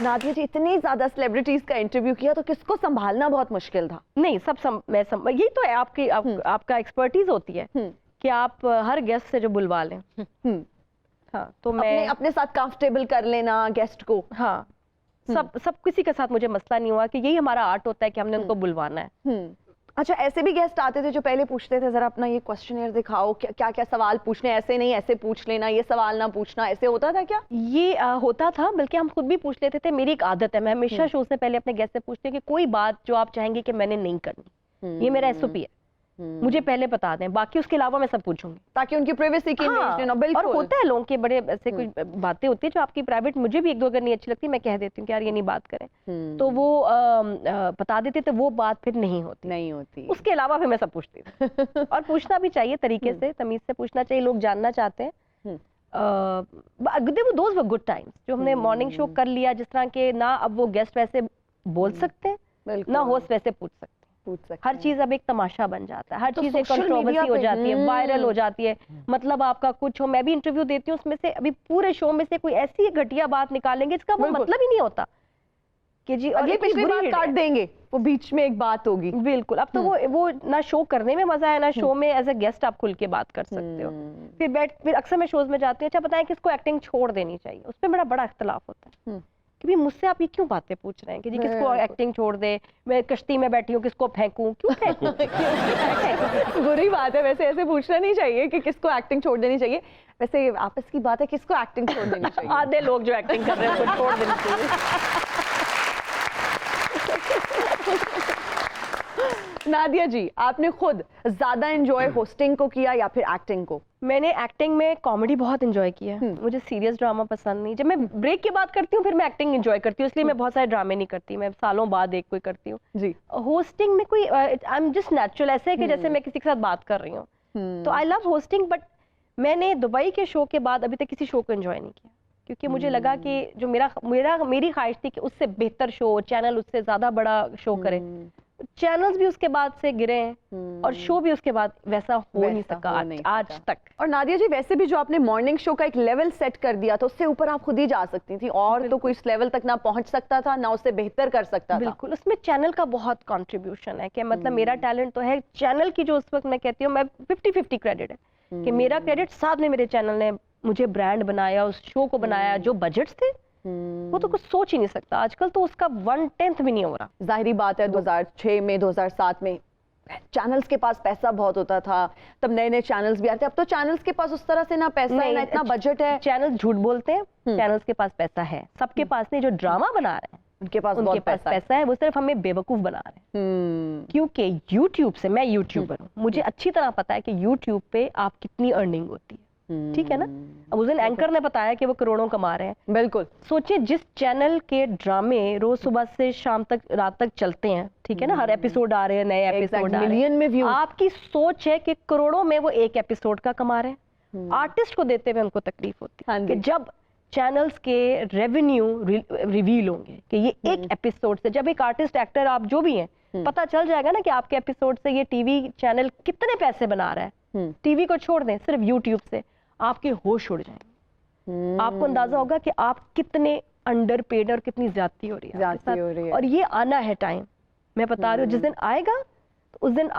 नादिया जी, इतनी ज्यादा सेलिब्रिटीज का इंटरव्यू किया, तो किसको संभालना बहुत मुश्किल था? नहीं, यही तो है आपकी आपका एक्सपर्टीज होती है कि आप हर गेस्ट से जो बुलवा लें। हाँ, तो मैं अपने साथ कंफर्टेबल कर लेना गेस्ट को। हाँ, सब किसी के साथ मुझे मसला नहीं हुआ, कि यही हमारा आर्ट होता है कि हमने उनको बुलवाना है। अच्छा, ऐसे भी गेस्ट आते थे जो पहले पूछते थे जरा अपना ये क्वेश्चनियर दिखाओ, क्या क्या सवाल पूछने, ऐसे नहीं ऐसे पूछ लेना, ये सवाल ना पूछना, ऐसे होता था क्या? ये होता था, बल्कि हम खुद भी पूछ लेते थे। मेरी एक आदत है, मैं हमेशा शो से पहले अपने गेस्ट से पूछती हूँ कि कोई बात जो आप चाहेंगे कि मैंने नहीं करनी, ये मेरा SOP है, मुझे पहले बता दें, बाकी उसके अलावा मैं सब पूछूंगी, ताकि उनकी प्राइवेसी की इन्वेस्टमेंट हो। बिल्कुल। और होता है लोगों के बड़े ऐसे कुछ बातें होती है जो आपकी प्राइवेट, मुझे भी 1-2 अगर नहीं अच्छी लगती मैं कह देती हूँ कि यार ये नहीं बात करें, तो वो बता देते, तो वो बात फिर नहीं होती। उसके अलावा फिर मैं सब पूछती थी। और पूछना भी चाहिए तरीके से, तमीज से पूछना चाहिए, लोग जानना चाहते हैं। दोज वर गुड टाइम्स जो हमने मॉर्निंग शो कर लिया, जिस तरह के ना अब वो गेस्ट वैसे बोल सकते हैं, ना होस्ट वैसे पूछ सकते। हर चीज अब एक तमाशा बन जाता है, हर चीज एक कंट्रोवर्सी हो जाती है, वायरल हो जाती है। मतलब आपका कुछ हो, मैं भी इंटरव्यू देती हूँ, उसमें से अभी पूरे शो में से कोई ऐसी घटिया बात निकालेंगे जिसका वो मतलब ही नहीं होता, कि जी अगली एक पिछली बुरी बात hit काट है। देंगे, वो बीच में एक बात होगी। बिल्कुल, अब तो वो ना शो करने में मजा है ना शो में एज अ गेस्ट आप खुल के बात कर सकते हो। फिर अक्सर मैं शोज में जाती हूँ, अच्छा बताएं किसको एक्टिंग छोड़ देनी चाहिए, उस पर मेरा बड़ा इख्तलाफ होता है कि भाई मुझसे आप ये क्यों बातें पूछ रहे हैं कि जी किसको एक्टिंग छोड़ दे, मैं कश्ती में बैठी हूँ किसको फेंकूं, क्यों फेंकूं? बुरी बात है वैसे, ऐसे पूछना नहीं चाहिए कि किसको एक्टिंग छोड़ देनी चाहिए। वैसे आपस की बात है, किसको एक्टिंग छोड़ देनी चाहिए? आधे लोग जो एक्टिंग कर रहे हैं उनको छोड़ देनी चाहिए। नादिया जी, आपने खुद ज्यादा एंजॉय होस्टिंग को किया या फिर एक्टिंग को? मैंने एक्टिंग में कॉमेडी बहुत एंजॉय किया है, मुझे सीरियस ड्रामा पसंद नहीं। जब मैं ब्रेक की बात करती हूँ फिर मैं एक्टिंग एंजॉय करती हूँ, इसलिए मैं बहुत सारे ड्रामे नहीं करती, मैं सालों बाद एक कोई करती हूँ। जी। होस्टिंग में कोई आई एम जस्ट नेचुरल, ऐसे है कि जैसे मैं किसी के साथ बात कर रही हूँ, तो आई लव होस्टिंग। बट मैंने दुबई के शो के बाद अभी तक किसी शो को एंजॉय नहीं किया, क्योंकि मुझे लगा कि जो मेरी ख्वाहिश थी कि उससे बेहतर शो, चैनल उससे ज्यादा बड़ा शो करे। चैनल्स भी उसके बाद से गिरे हैं और शो भी उसके बाद वैसा हो नहीं सका आज तक। और नादिया जी, वैसे भी जो आपने मॉर्निंग शो का एक लेवल सेट कर दिया था, उससे ऊपर आप खुद ही जा सकती थी, और तो कोई इस लेवल तक ना पहुंच सकता था ना उससे बेहतर कर सकता था। बिल्कुल, उसमें चैनल का बहुत कंट्रीब्यूशन है कि मतलब मेरा टैलेंट तो है, चैनल की जो उस वक्त मैं कहती हूँ मैं 50-50 क्रेडिट है कि मेरा क्रेडिट साथ में मेरे चैनल ने मुझे ब्रांड बनाया, उस शो को बनाया। जो बजट्स थे वो तो कुछ सोच ही नहीं सकता, आजकल तो उसका 1/10 भी नहीं हो रहा। जाहिरी बात है 2006 में 2007 में चैनल्स के पास पैसा बहुत होता था, तब नए नए चैनल्स भी आते। अब तो चैनल्स के पास उस तरह से ना पैसा है ना इतना बजट है। चैनल झूठ बोलते हैं, चैनल्स के पास पैसा है, सबके पास नहीं। जो ड्रामा बना रहे हैं उनके पास उनके बहुत पास पैसा है, वो सिर्फ हमें बेवकूफ बना रहे हैं। क्योंकि यूट्यूब से, मैं यूट्यूबर हूँ, मुझे अच्छी तरह पता है कि यूट्यूब पे आप कितनी अर्निंग होती है, ठीक है ना। अब उस दिन एंकर ने बताया कि वो करोड़ों कमा रहे हैं। बिल्कुल। सोचिए जिस चैनल के ड्रामे रोज सुबह से शाम तक रात तक चलते हैं, ठीक है ना, हर एपिसोड आ रहे हैं, नए एपिसोड मिलियन में व्यू। आपकी सोच है कि करोड़ों में वो एक एपिसोड का कमा रहे हैं। आर्टिस्ट को देते हुए उनको तकलीफ होती है कि जब चैनल्स के रेवेन्यू रिवील होंगे कि ये एक एपिसोड से, जब एक आर्टिस्ट एक्टर आप जो भी हैं पता चल जाएगा ना कि आपके एपिसोड से ये टीवी चैनल कितने पैसे बना रहा है, टीवी को छोड़ दें, सिर्फ यूट्यूब से आपके होश उड़ जाएंगे। आपको अंदाजा होगा कि आप कितने अंडरपेड और कितनी ज्यादती हो रही है आपके साथ। और ये आना है टाइम, मैं बता रही हूँ, जिस दिन आएगा तो उस दिन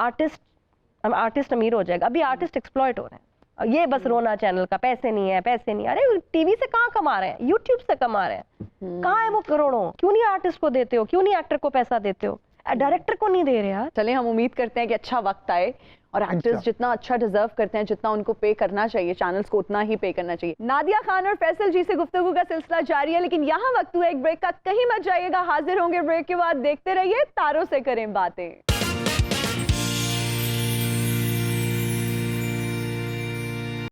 आर्टिस्ट अमीर हो जाएगा। अभी आर्टिस्ट एक्सप्लॉइट हो रहे हैं, ये बस रोना चैनल का, पैसे नहीं है, पैसे नहीं। अरे टीवी से कहाँ कमा रहे हैं, यूट्यूब से कमा रहे हैं। कहाँ है वो करोड़ों? क्यों नहीं आर्टिस्ट को देते हो, क्यों नहीं एक्टर को पैसा देते हो, डायरेक्टर को नहीं दे रहे यार। चले, हम उम्मीद करते हैं कि अच्छा वक्त आए और एक्टर्स जितना अच्छा डिजर्व करते हैं, जितना उनको पे करना चाहिए, चैनल्स को उतना ही पे करना चाहिए। नादिया खान और फैसल जी से गुफ्तगू का सिलसिला जारी है, लेकिन यहाँ वक्त हुआ एक ब्रेक का, कहीं मत जाइएगा। हाजिर होंगे ब्रेक के बाद, देखते रहिए तारों से करें बातें।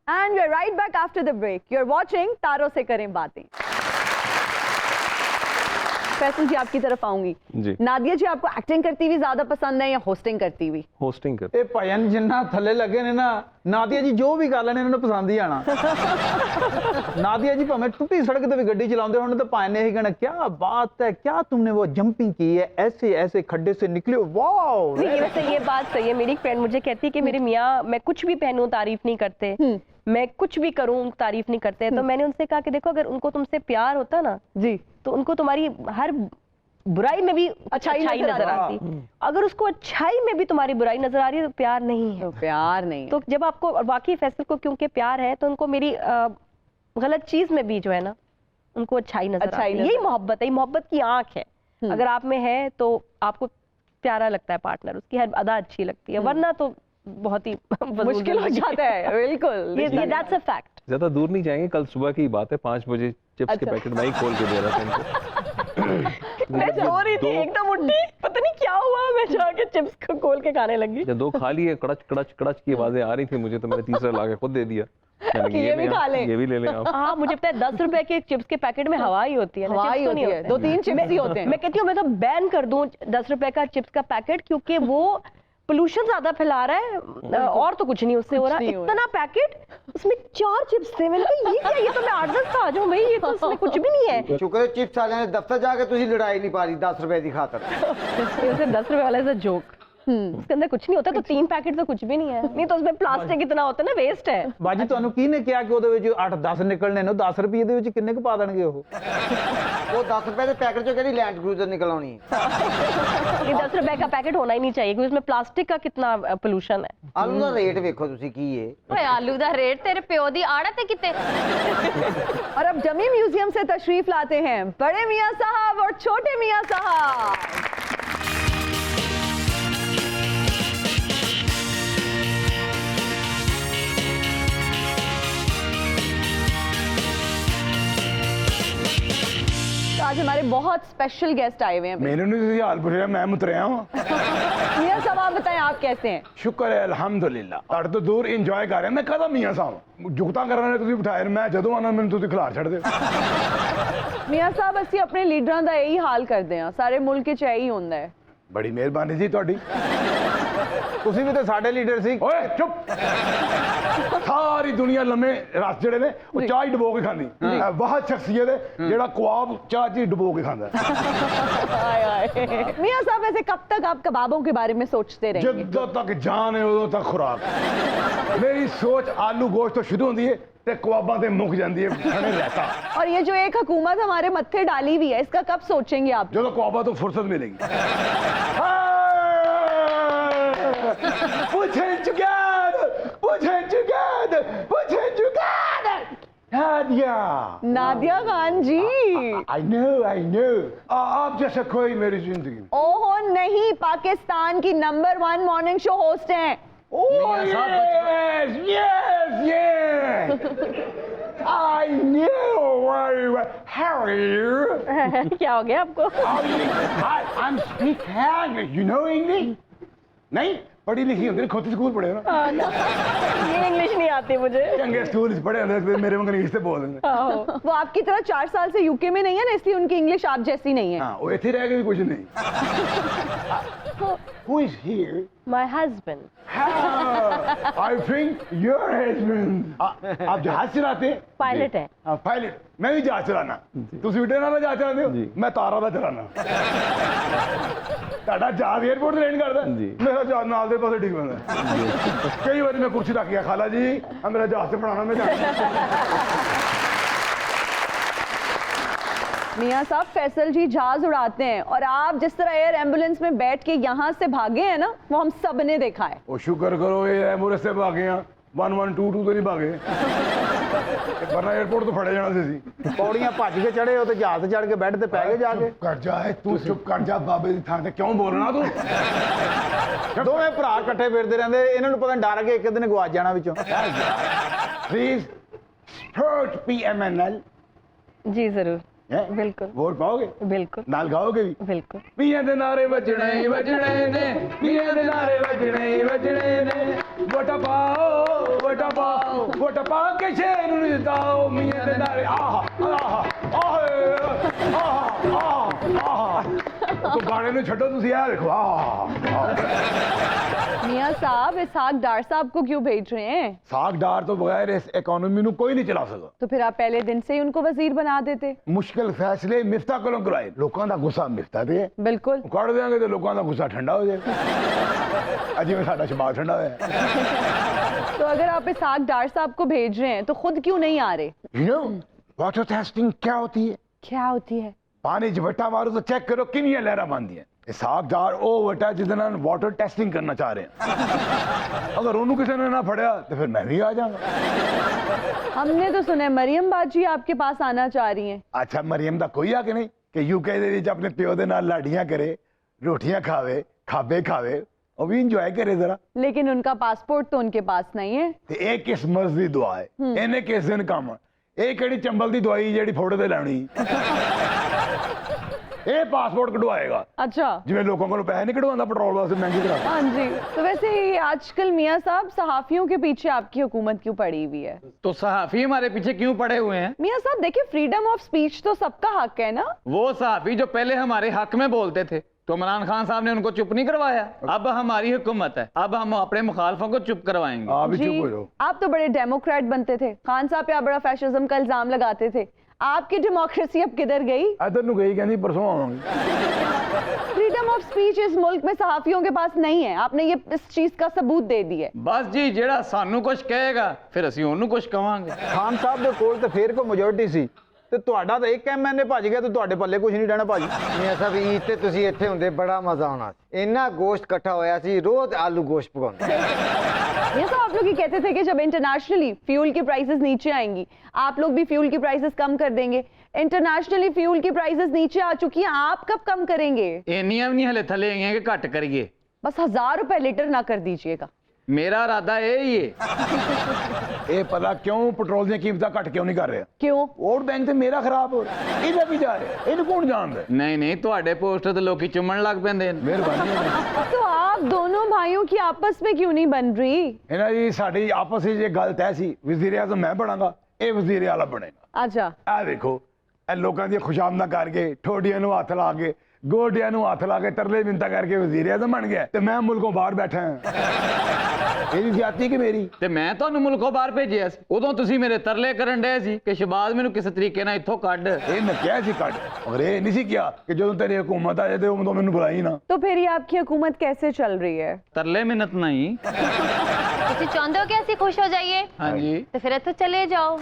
And we're right back after the break. You're watching तारों से करें बातें। फैसल जी, आपकी तरफ आऊंगी जी। नादिया जी, आपको एक्टिंग करती हुई ज्यादा पसंद है या होस्टिंग करती हुई? होस्टिंग कर। ਇਹ ਭਜਨ ਜਿੰਨਾ ਥੱਲੇ ਲੱਗੇ ਨੇ ਨਾ, ਨਾਦੀਆ ਜੀ ਜੋ ਵੀ ਕਰ ਲੈਣੇ ਇਹਨਾਂ ਨੂੰ ਪਸੰਦ ਹੀ ਆਣਾ। नादिया जी भाਵੇਂ टूटी सड़क पे भी गड्डी चलाते होने तो पाए ने ही कहना क्या बात है, क्या तुमने वो जंपिंग की है, ऐसे ऐसे खड्डे से निकले हो, वाओ। वैसे ये बात सही है, मेरी फ्रेंड मुझे कहती है कि मेरे मियाँ मैं कुछ भी पहनूं तारीफ नहीं करते, मैं कुछ भी करूं तारीफ नहीं करते। तो मैंने उनसे कहा कि देखो, अगर उनको तुमसे प्यार होता ना जी, तो उनको तुम्हारी हर बुराई में भी अच्छाई नजर आती। अगर उसको अच्छाई में भी तुम्हारी बुराई नजर आ रही है तो प्यार नहीं है। तो प्यार नहीं है। तो जब आपको वाकई फैसल को क्योंकि प्यार है, तो उनको मेरी गलत चीज में भी जो है ना, उनको अच्छाई नजर आती है। यही मोहब्बत है, मोहब्बत की आंख है। अगर आप में है तो आपको प्यारा लगता है पार्टनर, उसकी हर अदा अच्छी लगती है, वरना तो बहुत ही मुश्किल हो जाता है। बिल्कुल, ये दैट्स अ फैक्ट। ज्यादा दूर नहीं जाएंगे, कल सुबह की बात है, 5 बजे चिप्स के पैकेट मैं ही खोल के दे रहा था इनको। मैं सो रही थी, एकदम उठी, पता नहीं क्या हुआ, मैं जाके चिप्स को खोल के खाने लगी। जब 2 खा लिए, कड़च कड़च कड़च की आवाजें आ रही थी मुझे, तो मैंने तीसरा ला के खुद दे दिया। ये भी खा लें, ये भी ले लें आप। हाँ, मुझे पता है 10 रुपए के चिप्स के पैकेट में हवा ही होती है, हवा ही होती है, 2-3 चिप्स ही होते हैं। मैं कहती हूँ मैं तो बैन कर दूं 10 रुपए का चिप्स का पैकेट, क्योंकि वो पोल्यूशन ज्यादा फैला रहा है और तो कुछ नहीं उससे हो रहा। इतना पैकेट, उसमें 4 चिप्स थे। मैंने कहा ये क्या, ये तो मैं 8-10 खा जाऊं भाई, ये तो उसमें कुछ भी नहीं है। शुक्र है चिप्स वाले ने दफ्तर जाके तुझे लड़ाई नहीं पा रही 10 रुपए की खातर। ये 10 रुपए वाला जोक, उसके अंदर कुछ नहीं होता। तो 3 पैकेट तो कुछ भी नहीं है, नहीं तो उसमें प्लास्टिक इतना होता है ना, वेस्ट है। ਬਾਜੀ ਤੁਹਾਨੂੰ ਕੀ ਨੇ ਕਿਹਾ ਕਿ ਉਹਦੇ ਵਿੱਚ 8-10 ਨਿਕਲਣੇ ਨੇ, 10 ਰੁਪਏ ਦੇ ਵਿੱਚ ਕਿੰਨੇ ਕੁ ਪਾ ਦੇਣਗੇ ਉਹ? वो 10 रुपए के पैकेट चो कहती लैंड क्रूजर निकल आनी ये 10 रुपए का पैकेट होना ही नहीं चाहिए क्योंकि इसमें प्लास्टिक का कितना पोल्यूशन है। आलू का रेट देखो तुसी की है ਓਏ ਆਲੂ ਦਾ ਰੇਟ ਤੇਰੇ ਪਿਓ ਦੀ ਆੜਾ ਤੇ ਕਿਤੇ। और अब डमी म्यूजियम से तशरीफ लाते हैं बड़े मियां साहब और छोटे मियां साहब। तो आज हमारे बहुत स्पेशल गेस्ट आए हुए हैं। मैंने नहीं हाल पूछा मैं मुतरिया हूँ मियां साहब आप बताएं आप कैसे हैं? शुक्र है अल्हम्दुलिल्लाह ਤੁਹਾਡੇ ਤੋਂ ਦੂਰ ਇੰਜੋਏ ਕਰ ਰਿਹਾ ਮੈਂ ਕਹਦਾ ਮੀਆਂ ਸਾਹਿਬ ਜੁਗਤਾਂ ਕਰਨ ਵਾਲੇ ਤੁਸੀਂ ਬਿਠਾਏ ਮੈਂ ਜਦੋਂ ਆਣਾ ਮੈਨੂੰ ਤੁਸੀਂ ਖਿਲਾਰ ਛੱਡ ਦਿਓ मियां साहब ਅਸੀਂ ਆਪਣੇ ਲੀਡਰਾਂ ਦਾ ਇਹੀ ਹਾਲ ਕਰਦੇ ਹਾਂ ਸਾਰੇ ਮੁਲਕ 'ਚ ਇਹੀ ਹੁੰਦਾ ਹੈ। ਬੜੀ ਮਿਹਰਬਾਨੀ ਜੀ ਤੁਹਾਡੀ ਤੁਸੀਂ ਵੀ ਤੇ ਸਾਡੇ ਲੀਡਰ ਸੀ। ਓਏ ਚੁੱਪ ਸਾਰੀ ਦੁਨੀਆ ਲੰਮੇ ਰਸ ਜਿਹੜੇ ਨੇ ਉਹ ਚਾਹ ਹੀ ਡਬੋ ਕੇ ਖਾਂਦੀ ਬਹੁਤ ਸ਼ਖਸੀਅਤ ਹੈ ਜਿਹੜਾ ਕਬਾਬ ਚਾਹ ਚ ਹੀ ਡਬੋ ਕੇ ਖਾਂਦਾ मियां साहब वैसे कब तक आप कबाबों के बारे में सोचते रहेंगे? ਜਦੋਂ ਤੱਕ ਜਾਨ ਹੈ ਉਦੋਂ ਤੱਕ ਖੁਰਾਕ ਮੇਰੀ ਸੋਚ ਆਲੂ ਗੋਸ਼ਤ ਤੋਂ ਸ਼ੁਰੂ ਹੁੰਦੀ ਹੈ ਤੇ ਕਬਾਬਾਂ ਤੇ ਮੁੱਕ ਜਾਂਦੀ ਹੈ ਖੜੇ रहता और ये जो एक हुकूमत हमारे मत्थे डाली हुई है इसका कब सोचेंगे आप? ਜਦੋਂ ਕਬਾਬਾਂ ਤੋਂ ਫੁਰਸਤ ਮਿਲੇਗੀ Pushing together, pushing together, pushing together. Nadia. Nadia Khan ji. I know. आप जैसा कोई मेरी जिंदगी। ओहो नहीं, पाकिस्तान की नंबर 1 मॉर्निंग शो होस्ट हैं। Oh yes. I knew very well. How are you? क्या हो गया आपको? I'm speak English. You know English? नहीं पढ़ी लिखी होती खुद स्कूल पढ़े ना ये इंग्लिश नहीं आती मुझे। चंगे स्कूल पढ़े होते मेरे वांग इंग्लिश से बोल देंगे वो आपकी तरह 4 साल से यूके में नहीं है ना इसलिए उनकी इंग्लिश आप जैसी नहीं है। हाँ वो इतने रह के भी कुछ नहीं Who is here? My husband. I think your husband. आप जहाज चलाते हैं? पायलट है। हाँ पायलट मैं भी जहाज चलाना तुम स्वीडन वाला जहाज चलाते हो मैं तारा ਦਾ ਚਲਾਣਾ ਤੁਹਾਡਾ ਜਹਾਜ਼ 에어ਪੋਰਟ ਤੇ ਲੈਂਡ ਕਰਦਾ ਮੇਰਾ ਜਹਾਜ਼ ਨਾਲ ਦੇ ਪਾਸੇ ਡਿੱਗ ਪੈਂਦਾ ਕਈ ਵਾਰੀ ਮੈਂ ਕੁਰਸੀ ਰੱਖ ਗਿਆ ਖਾਲਾ ਜੀ ਆ ਮੇਰਾ ਜਹਾਜ਼ ਤੇ ਪੜਾਣਾ ਮੈਂ ਜਾਣਾ मियां साहब फैसल जी जहाज उड़ाते हैं और आप जिस तरह एयर एम्बुलेंस में बैठ के यहाँ से भागे हैं ना वो हम सब ने देखा है। ਉਹ ਸ਼ੁਕਰ ਕਰੋ ਇਹ ਐਂਬੂਲੈਂਸ ਤੇ ਭਾਗੇ ਆ 1122 ਤੇ ਨਹੀਂ ਭਾਗੇ ਵਰਨਾ 에어ਪੋਰਟ ਤੋਂ ਫੜੇ ਜਾਣਾ ਸੀ ਪੌੜੀਆਂ ਭੱਜ ਕੇ ਚੜੇ ਹੋ ਤੇ ਜਹਾਜ਼ ਚੜ ਕੇ ਬੈੱਡ ਤੇ ਪੈ ਗਏ ਜਾ ਕੇ। ਕਰ ਜਾ ਤੂੰ ਚੁੱਪ ਕਰ ਜਾ ਬਾਬੇ ਦੀ ਥਾਂ ਤੇ ਕਿਉਂ ਬੋਲਣਾ ਤੂੰ ਦੋਵੇਂ ਭਰਾ ਇਕੱਠੇ ਫਿਰਦੇ ਰਹਿੰਦੇ ਇਹਨਾਂ ਨੂੰ ਪਤਾ ਡਰ ਕੇ ਇੱਕ ਦਿਨ ਗਵਾਚ ਜਾਣਾ ਵਿੱਚੋਂ। प्लीज स्पोर्ट PMNL जी जरूर। बिल्कुल वोट पाओगे बिल्कुल नाल गाओगे भी बिल्कुल। पीएं दे नारे वजने ही वजने ने पीएं दे नारे वजने ही वजने ने वोट पा के शेर नु जिताओ मियां दे नारे आहा तो गाने नु छड्डो तुसी आ देखो मियां साहब इसहाक डार साहब को क्यों भेज रहे हैं? साग डार तो बगैर इस इकोनॉमी नु कोई नहीं चला सकता। तो फिर आप पहले दिन से ही उनको वजीर बना देते। मुश्किल फैसले मिफ्ता कोलों कराए लोगों का गुस्सा मिफ्ता ते बिल्कुल कड़ देंगे तो लोगों का गुस्सा ठंडा हो जाएगा अजी में साडा शबाग ठंडा होया तो अगर आप इसहाक डार साहब को भेज रहे हैं तो खुद क्यों नहीं आ रहे? यू नो वाटर टेस्टिंग क्या होती है? क्या होती है? पानी जबटा मारो तो चेक करो किनिया लहरा बनती है इसहाकदार ओ वटा जिदे नाल वाटर टेस्टिंग करना चाह रहे हैं अगर उन्होंने किसी ने ना फड़िया तो फिर मैं भी आ जाऊंगा। हमने तो सुना है मरियम बाजी आपके पास आना चाह रही हैं। अच्छा मरियम दा कोई आ कि नहीं कि यूके दे विच अपने प्यो दे नाल लाड़ियां करे रोटियां खावे खाबे खावे और भी इंजॉय करे जरा। लेकिन उनका पासपोर्ट तो उनके पास नहीं है। ते एक किस मर्ज दी दुआ है इन्हें किस दिन काम ਇਹ ਕਿਹੜੀ ਚੰਬਲ ਦੀ ਦਵਾਈ ਜਿਹੜੀ ਫੋਟੋ ਤੇ ਲਾਉਣੀ ਇਹ ਪਾਸਪੋर्ट कटवाएगा। अच्छा जिवें लोगों को पैसे नहीं कटवांदा पेट्रोल वास्ते महंगी करा। हाँ जी तो वैसे ही आजकल मियां साहब सहाफियों के पीछे आपकी हुकूमत क्यों पड़ी हुई है? तो सहाफी हमारे पीछे क्यों पड़े हुए हैं? मियां साहब देखिए फ्रीडम ऑफ स्पीच तो सबका हक है ना। वो सहाफी जो पहले हमारे हक में बोलते थे तो इमरान खान साहब ने उनको चुप नहीं करवाया। अब हमारी हुकूमत है अब हम अपने मुखालफों को चुप करवाएंगे। आप भी जी, चुप हो जाओ। आप तो बड़े डेमोक्रेट बनते थे खान साहब पे आप बड़ा फैशिज्म का इल्जाम लगाते थे आपकी डेमोक्रेसी अब किधर गई? इधर नु गई कहनी परसों आवांगी। फ्रीडम ऑफ स्पीच इस मुल्क में सहाफियों के पास नहीं है आपने ये इस चीज का सबूत दे दिया है। बस जी जेड़ा सानू कुछ कहेगा फिर ਅਸੀਂ ਉਹਨੂੰ ਕੁਝ ਕਵਾਂਗੇ। ਖਾਨ ਸਾਹਿਬ ਦੇ ਕੋਲ ਤੇ ਫੇਰ ਕੋ ਮੈਜੋਰਟੀ ਸੀ ਤੇ ਤੁਹਾਡਾ ਤਾਂ ਇੱਕ ਐਮਐਨਏ ਭੱਜ ਗਿਆ ਤੇ ਤੁਹਾਡੇ ਪੱਲੇ ਕੁਝ ਨਹੀਂ ਰਹਿਣਾ ਭਾਜੀ। ਮੀਆਂ ਸਾਹਿਬ ਈਦ ਤੇ ਤੁਸੀਂ ਇੱਥੇ ਹੁੰਦੇ ਬੜਾ ਮਜ਼ਾ ਆਉਣਾ ਸੀ। ਇੰਨਾ ਗੋਸ਼ਤ ਇਕੱਠਾ ਹੋਇਆ ਸੀ, ਰੋਜ਼ ਆਲੂ गोश्त पकाते। ये तो आप लोग ही कहते थे कि जब इंटरनेशनली फ्यूल की प्राइसेस नीचे आएंगी आप लोग भी फ्यूल की प्राइसेस कम कर देंगे। इंटरनेशनली फ्यूल की प्राइसेस नीचे आ चुकी हैं, आप कब कम करेंगे? ਇੰਨੀਆਂ ਵੀ ਨਹੀਂ ਹਲੇ ਥੱਲੇ ਆਈਆਂ ਕਿ ਘੱਟ ਕਰੀਏ। बस 1000 रुपए लीटर ना कर दीजिएगा। ਮੇਰਾ ਇਰਾਦਾ ਇਹ ਹੀ ਹੈ। ਇਹ ਪਤਾ ਕਿਉਂ ਪੈਟਰੋਲ ਦੀਆਂ ਕੀਮਤਾਂ ਘੱਟ ਕਿਉਂ ਨਹੀਂ ਕਰ ਰਿਹਾ? क्यों? ਵੋਟ ਬੈਂਕ ਤੇ ਮੇਰਾ ਖਰਾਬ ਹੋ ਰਿਹਾ, ਇਹਦਾ ਕੀ ਜਾ ਰਿਹਾ? ਇਹਨੂੰ ਕੌਣ ਜਾਣਦਾ? ਨਹੀਂ ਨਹੀਂ ਤੁਹਾਡੇ ਪੋਸਟਰ ਤੇ ਲੋਕੀ ਚੁੰਮਣ ਲੱਗ ਪੈਂਦੇ ਨੇ। ਮਿਹਰਬਾਨੀ। तो आप दोनों भाइयों की आपस में क्यों नहीं बन रही? ਇਹਨਾਂ ਦੀ ਸਾਡੀ ਆਪਸ ਵਿੱਚ ਇਹ ਗੱਲ ਤੈਅ ਸੀ, ਵਜ਼ੀਰ ਆਜ਼ਮ ਮੈਂ ਬਣਾਂਗਾ, ਇਹ ਵਜ਼ੀਰ ਆਲਾ ਬਣੇਗਾ। अच्छा, ਇਹ ਦੇਖੋ ਇਹ ਲੋਕਾਂ ਦੀਆਂ ਖੁਸ਼ਾਮਦਾਂ ਕਰਕੇ, ਠੋਡੀਆਂ ਨੂੰ ਹੱਥ ਲਾ ਕੇ, ਗੋਡਿਆਂ ਨੂੰ ਹੱਥ ਲਾ ਕੇ, ਤਰਲੇ ਮਿੰਤਾ ਕਰਕੇ ਵਜ਼ੀਰ ਆਜ਼ਮ ਬਣ ਗਿਆ ਤੇ ਮੈਂ ਮੁਲਕੋਂ ਬਾਹਰ ਬੈਠਾ ਹਾਂ। ਇਹਦੀ ਜ਼ਿਆਦਤੀ ਕਿ ਮੇਰੀ? ਤੇ ਮੈਂ ਤੁਹਾਨੂੰ ਮੁਲਕੋਂ ਬਾਹਰ ਭੇਜਿਆ ਸੀ, ਉਦੋਂ ਤੁਸੀਂ ਮੇਰੇ ਤਰਲੇ ਕਰਨ ਡਏ ਸੀ ਕਿ ਸ਼ਬਾਜ਼ ਮੈਨੂੰ ਕਿਸੇ ਤਰੀਕੇ ਨਾਲ ਇੱਥੋਂ ਕੱਢ। ਇਹ ਮੈਂ ਕਿਹਾ ਸੀ ਕੱਢ, ਮਗਰ ਇਹ ਨਹੀਂ ਸੀ ਕਿਹਾ ਕਿ ਜਦੋਂ ਤੇਰੀ ਹਕੂਮਤ ਆ ਜਾਏ ਤੇ ਉਦੋਂ ਮੈਨੂੰ ਬੁਲਾਈ ਨਾ। तो फिर ये आपकी हुकूमत कैसे चल रही है? ਤਰਲੇ ਮਿੰਨਤ ਨਹੀਂ। ਤੁਸੀਂ ਚਾਹੁੰਦੇ ਹੋ ਕਿ ਅਸੀਂ ਖੁਸ਼ ਹੋ ਜਾਈਏ? ਹਾਂਜੀ ਤੇ ਫਿਰ ਇੱਥੋਂ ਚਲੇ ਜਾਓ।